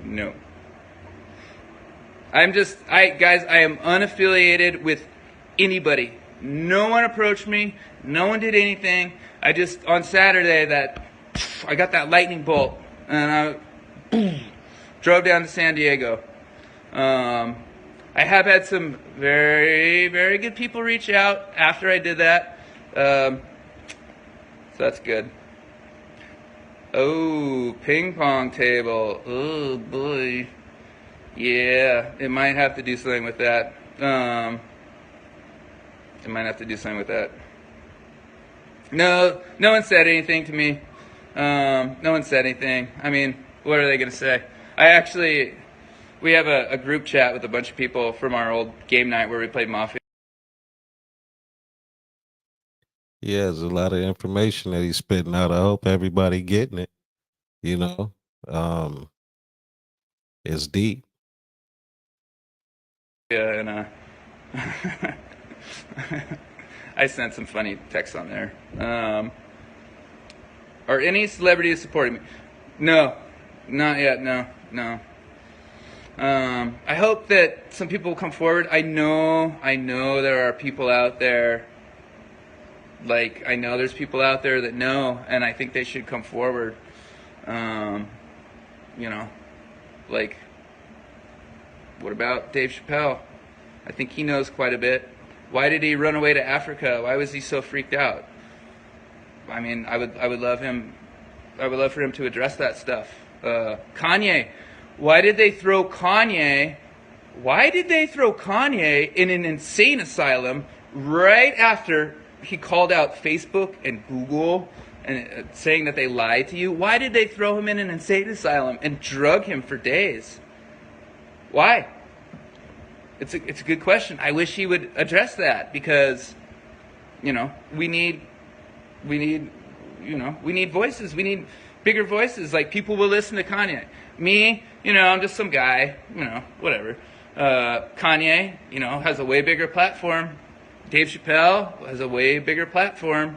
No. Guys, I am unaffiliated with anybody. No one approached me. No one did anything. On Saturday, I got that lightning bolt, and I drove down to San Diego. I have had some very, very good people reach out after I did that. So that's good. Oh, ping pong table. Oh, boy. Yeah, it might have to do something with that. No one said anything to me. No one said anything. I mean, what are they going to say? We have a group chat with a bunch of people from our old game night where we played Mafia. Yeah, there's a lot of information that he's spitting out. I hope everybody getting it. You know, it's deep. Yeah, and I sent some funny texts on there. Are any celebrities supporting me? No, not yet. No. I hope that some people will come forward. I know there are people out there. Like, I know there's people out there that know, and I think they should come forward. Like, what about Dave Chappelle? I think he knows quite a bit. Why did he run away to Africa? Why was he so freaked out? I mean, I would love for him to address that stuff. Kanye. Why did they throw Kanye in an insane asylum right after he called out Facebook and Google and saying that they lied to you? Why did they throw him in an insane asylum and drug him for days? Why? It's a good question. I wish he would address that, because we need voices. We need bigger voices. Like, people will listen to Kanye. Me, I'm just some guy, whatever. Kanye, has a way bigger platform. Dave Chappelle has a way bigger platform.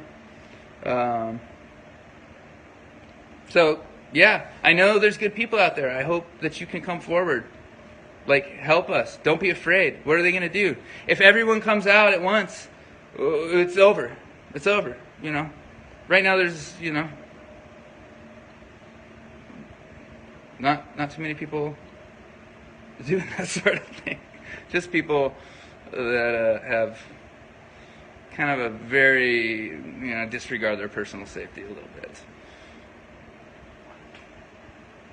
So, yeah, I know there's good people out there. I hope that you can come forward. Like, help us. Don't be afraid. What are they going to do? If everyone comes out at once, it's over. It's over, Right now there's, not too many people doing that sort of thing. Just people that have kind of a very, disregard their personal safety a little bit.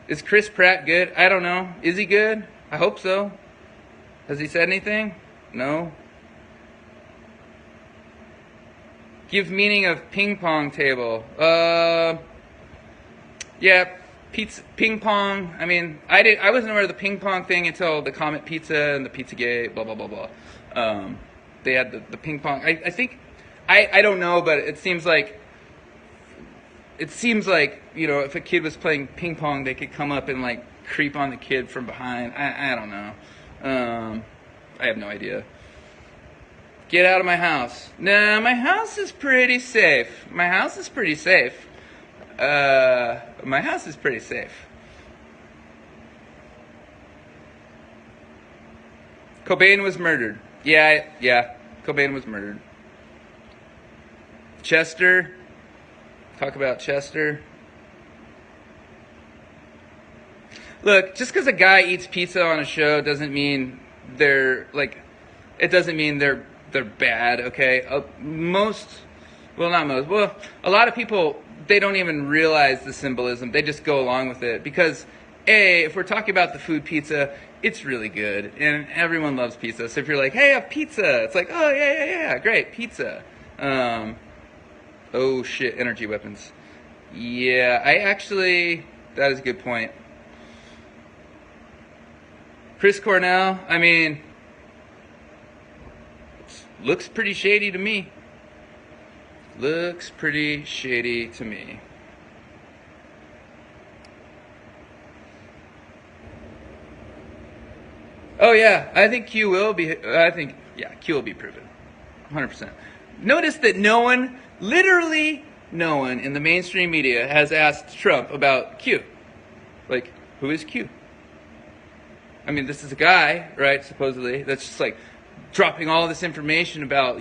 Is Chris Pratt good? I don't know. Is he good? I hope so. Has he said anything? No. Give meaning of ping pong table. Yeah, pizza, ping pong. I mean, I wasn't aware of the ping pong thing until the Comet Pizza and the Pizzagate, blah, blah, blah, blah. They had the ping pong. I think, I don't know, but it seems like, if a kid was playing ping pong, they could come up and, like, creep on the kid from behind. I don't know. I have no idea. Get out of my house. Nah, my house is pretty safe. My house is pretty safe. Cobain was murdered. Yeah. Cobain was murdered. Chester. Talk about Chester. Look, just because a guy eats pizza on a show doesn't mean they're bad, okay? A lot of people, they don't even realize the symbolism. They just go along with it because, if we're talking about the food pizza, it's really good, and everyone loves pizza. So if you're like, hey, I have pizza, it's like, oh, yeah, great, pizza. Oh, shit, energy weapons. Yeah, that is a good point. Chris Cornell, I mean, looks pretty shady to me. Oh yeah, I think Q will be. Q will be proven, 100%. Notice that no one, literally no one in the mainstream media has asked Trump about Q. Like, who is Q? I mean, this is a guy, right? Supposedly, that's just like dropping all this information about,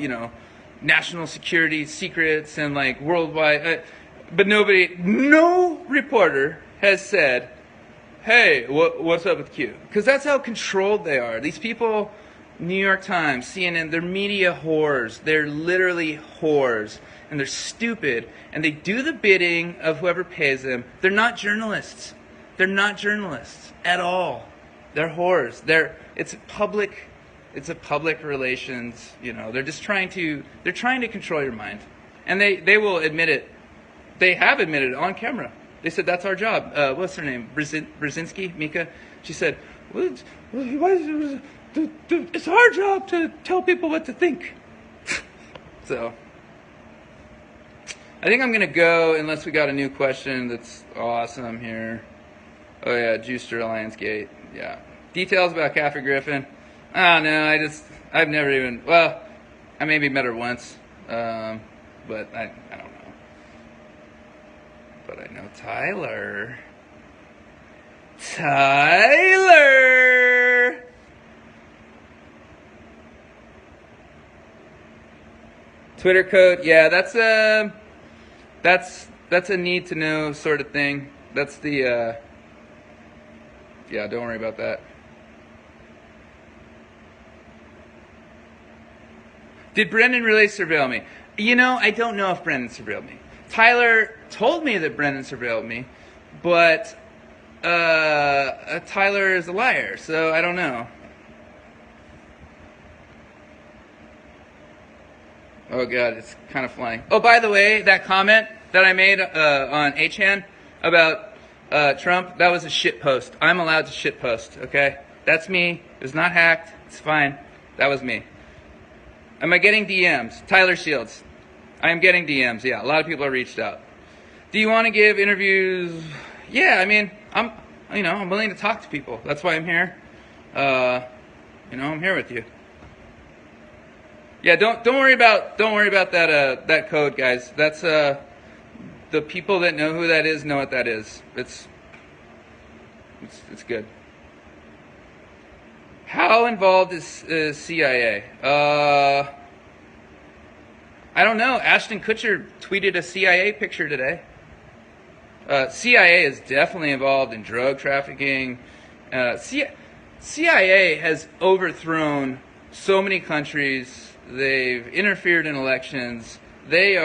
national security secrets and like worldwide. But no reporter has said, hey, what's up with Q? Because that's how controlled they are. These people, New York Times, CNN, they're media whores. They're literally whores. And they're stupid. And they do the bidding of whoever pays them. They're not journalists. They're not journalists at all. They're whores. It's a public relations, they're just trying to control your mind. And they will admit it. They have admitted it on camera. They said, that's our job. What's her name? Brzezinski, Mika? She said, it's our job to tell people what to think. So, I think I'm going to go, unless we got a new question that's awesome here. Oh yeah, Juicer Lionsgate. Yeah. Details about Kathy Griffin. I don't know, I've never even, well, I maybe met her once. But I don't know. But I know Tyler. Twitter code, yeah, that's a need to know sort of thing. That's the yeah, don't worry about that. Did Brendan really surveil me? I don't know if Brendan surveilled me. Tyler told me that Brendan surveilled me, but Tyler is a liar, so I don't know. Oh god, it's kind of flying. Oh, by the way, that comment that I made on 8chan about Trump, that was a shit post. I'm allowed to shit post, okay? That's me. It was not hacked. It's fine. That was me. Am I getting DMs? Tyler Shields. I am getting DMs, yeah. A lot of people have reached out. Do you want to give interviews? Yeah, I mean, I'm willing to talk to people. That's why I'm here. I'm here with you. Yeah, don't worry about that code, guys. That's the people that know who that is know what that is. It's good. How involved is CIA? I don't know. Ashton Kutcher tweeted a CIA picture today. CIA is definitely involved in drug trafficking. CIA has overthrown so many countries. They've interfered in elections. They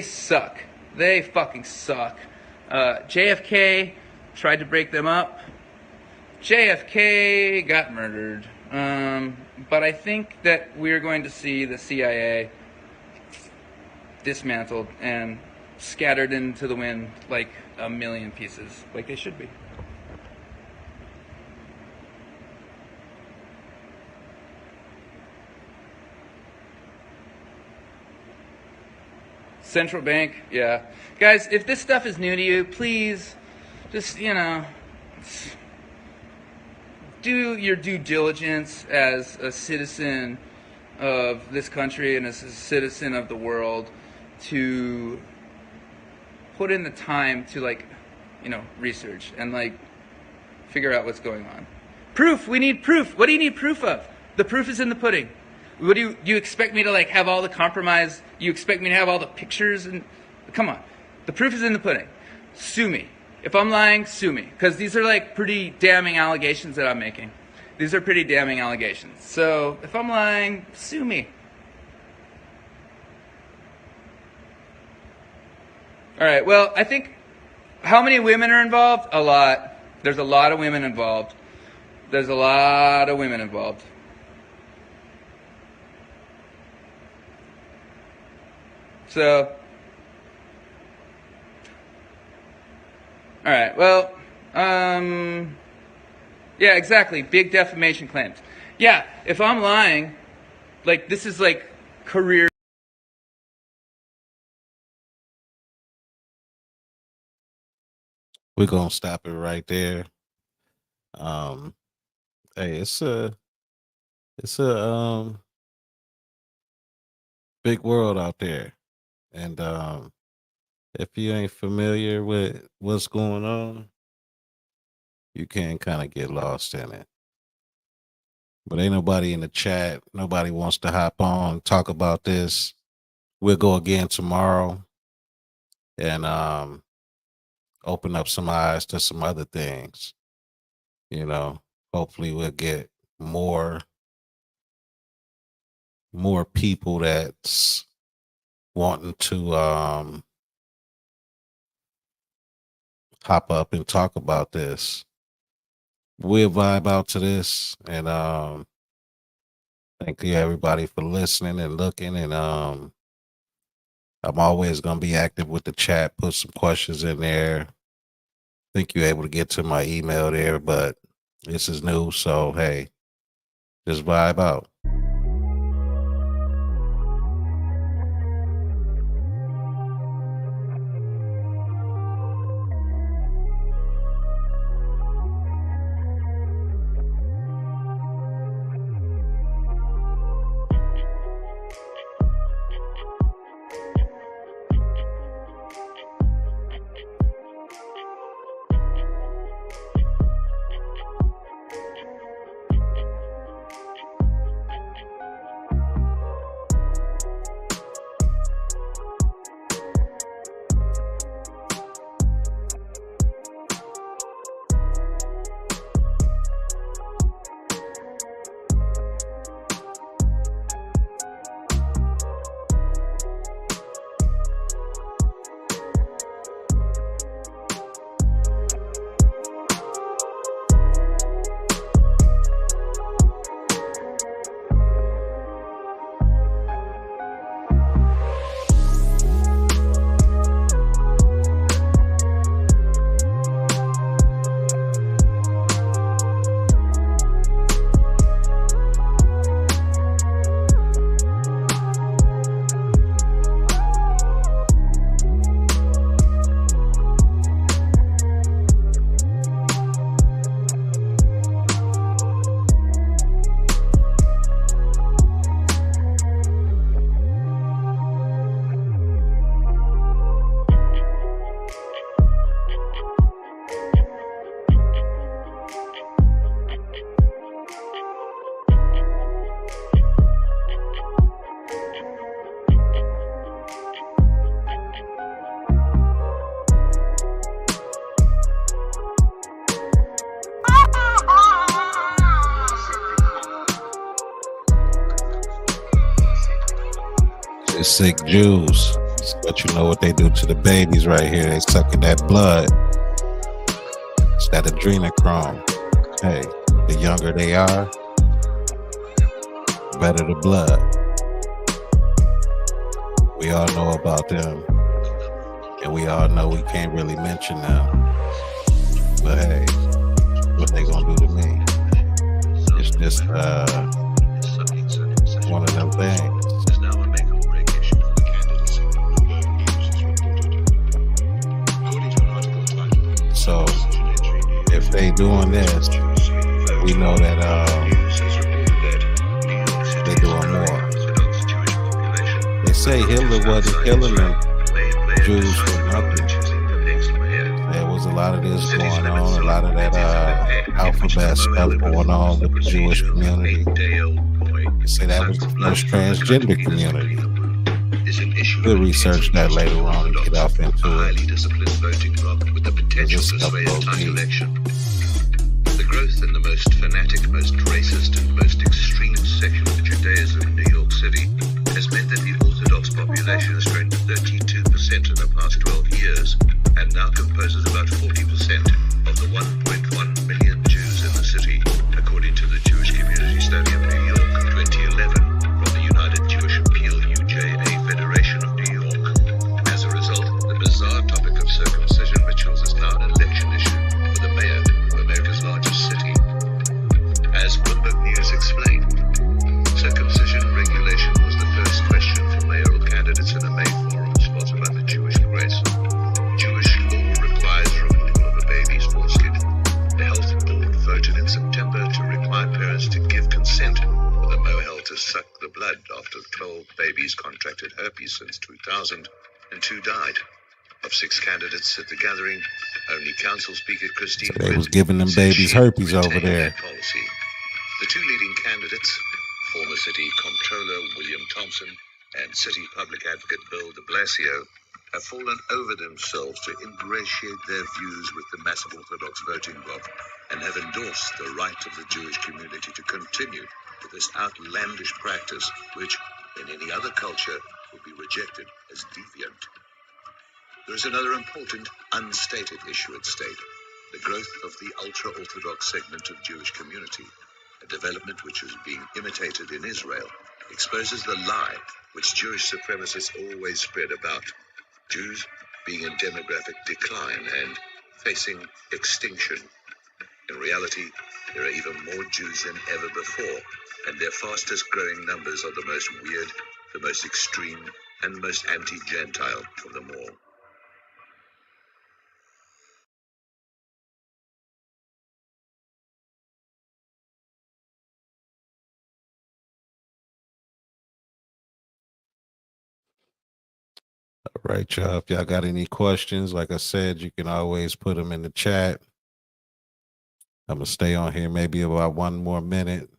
suck. They fucking suck. JFK tried to break them up. JFK got murdered. But I think that we're going to see the CIA dismantled and scattered into the wind like a million pieces, like they should be. Central bank, yeah. Guys, if this stuff is new to you, please just, do your due diligence as a citizen of this country and as a citizen of the world to put in the time to research and figure out what's going on. Proof, we need proof. What do you need proof of? The proof is in the pudding. What do you expect me to have all the compromise? You expect me to have all the pictures? And come on, the proof is in the pudding. Sue me. If I'm lying, sue me, because these are pretty damning allegations that I'm making. These are pretty damning allegations. So if I'm lying, sue me. All right. Well, I think how many women are involved? A lot. There's a lot of women involved. There's a lot of women involved. So, all right, well, yeah, exactly, big defamation claims. Yeah, if I'm lying, this is career. We're gonna stop it right there. Hey, it's a big world out there, and if you ain't familiar with what's going on, you can kind of get lost in it. But ain't nobody in the chat. Nobody wants to hop on talk about this. We'll go again tomorrow and open up some eyes to some other things. You know, hopefully we'll get more people that's wanting to hop up and talk about this. We'll vibe out to this, and thank you everybody for listening and looking, and I'm always gonna be active with the chat. Put some questions in there. Think you're able to get to my email there, but this is new, so hey, just vibe out. Sick Jews. But you know what they do to the babies right here. They sucking that blood. It's that adrenochrome. Hey, the younger they are, better the blood. We all know about them. And we all know we can't really mention them. But hey, what they gonna do to me? It's just one of them things. So if they doing this, we know that they doing more. They say Hitler wasn't killing them Jews for nothing. There was a lot of this going on, a lot of that alphabet stuff going on with the Jewish community. They say that was the first transgender community. We'll research that later on and get off into it. The growth in the most fanatic, most racist, and most extreme section of Judaism in New York City has meant that the Orthodox population has grown to 32% in the past 12 years and now composes about 40% of the 1.1 million Jews in the city, according to the Jewish Community Study of New York 2011 from the United Jewish Appeal UJA Federation of New York. As a result, the bizarre topic of circumcision rituals is now an election issue for the mayor of America's largest city. As Bloomberg News explained, circumcision regulation was the first question for mayoral candidates in a May forum sponsored by the Jewish press. Jewish law requires removing MPs contracted herpes since 2000, and 2 died. Of 6 candidates at the gathering, only Council Speaker Christine So they was Britt giving them said babies she would herpes over retain there. that policy. The 2 leading candidates, former City Comptroller William Thompson and City Public Advocate Bill de Blasio, have fallen over themselves to ingratiate their views with the massive Orthodox voting bloc and have endorsed the right of the Jewish community to continue with this outlandish practice, which, in any other culture, would be rejected as deviant. There is another important, unstated issue at stake: the growth of the ultra-Orthodox segment of Jewish community. A development which is being imitated in Israel exposes the lie which Jewish supremacists always spread about Jews being in demographic decline and facing extinction. In reality, there are even more Jews than ever before, and their fastest growing numbers are the most weird, the most extreme, and most anti-Gentile of them all. All right, y'all. If y'all got any questions, like I said, you can always put them in the chat. I'm gonna stay on here maybe about 1 more minute.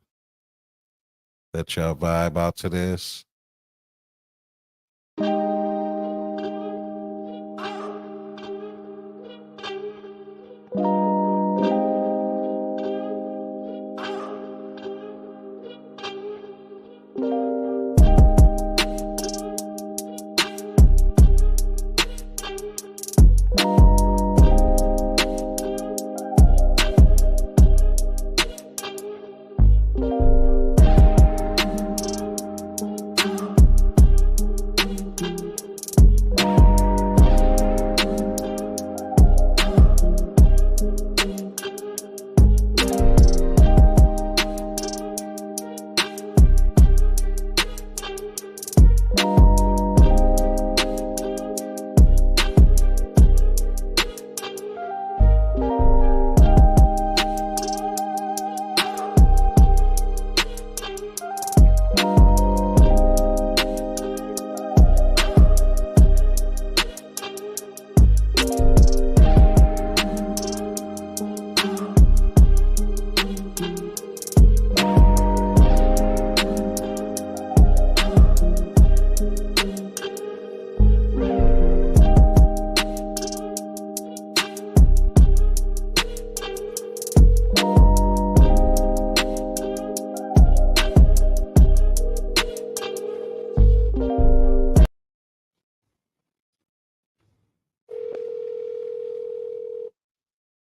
Let y'all vibe out to this.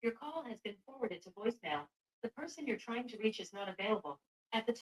Your call has been forwarded to voicemail. The person you're trying to reach is not available. At the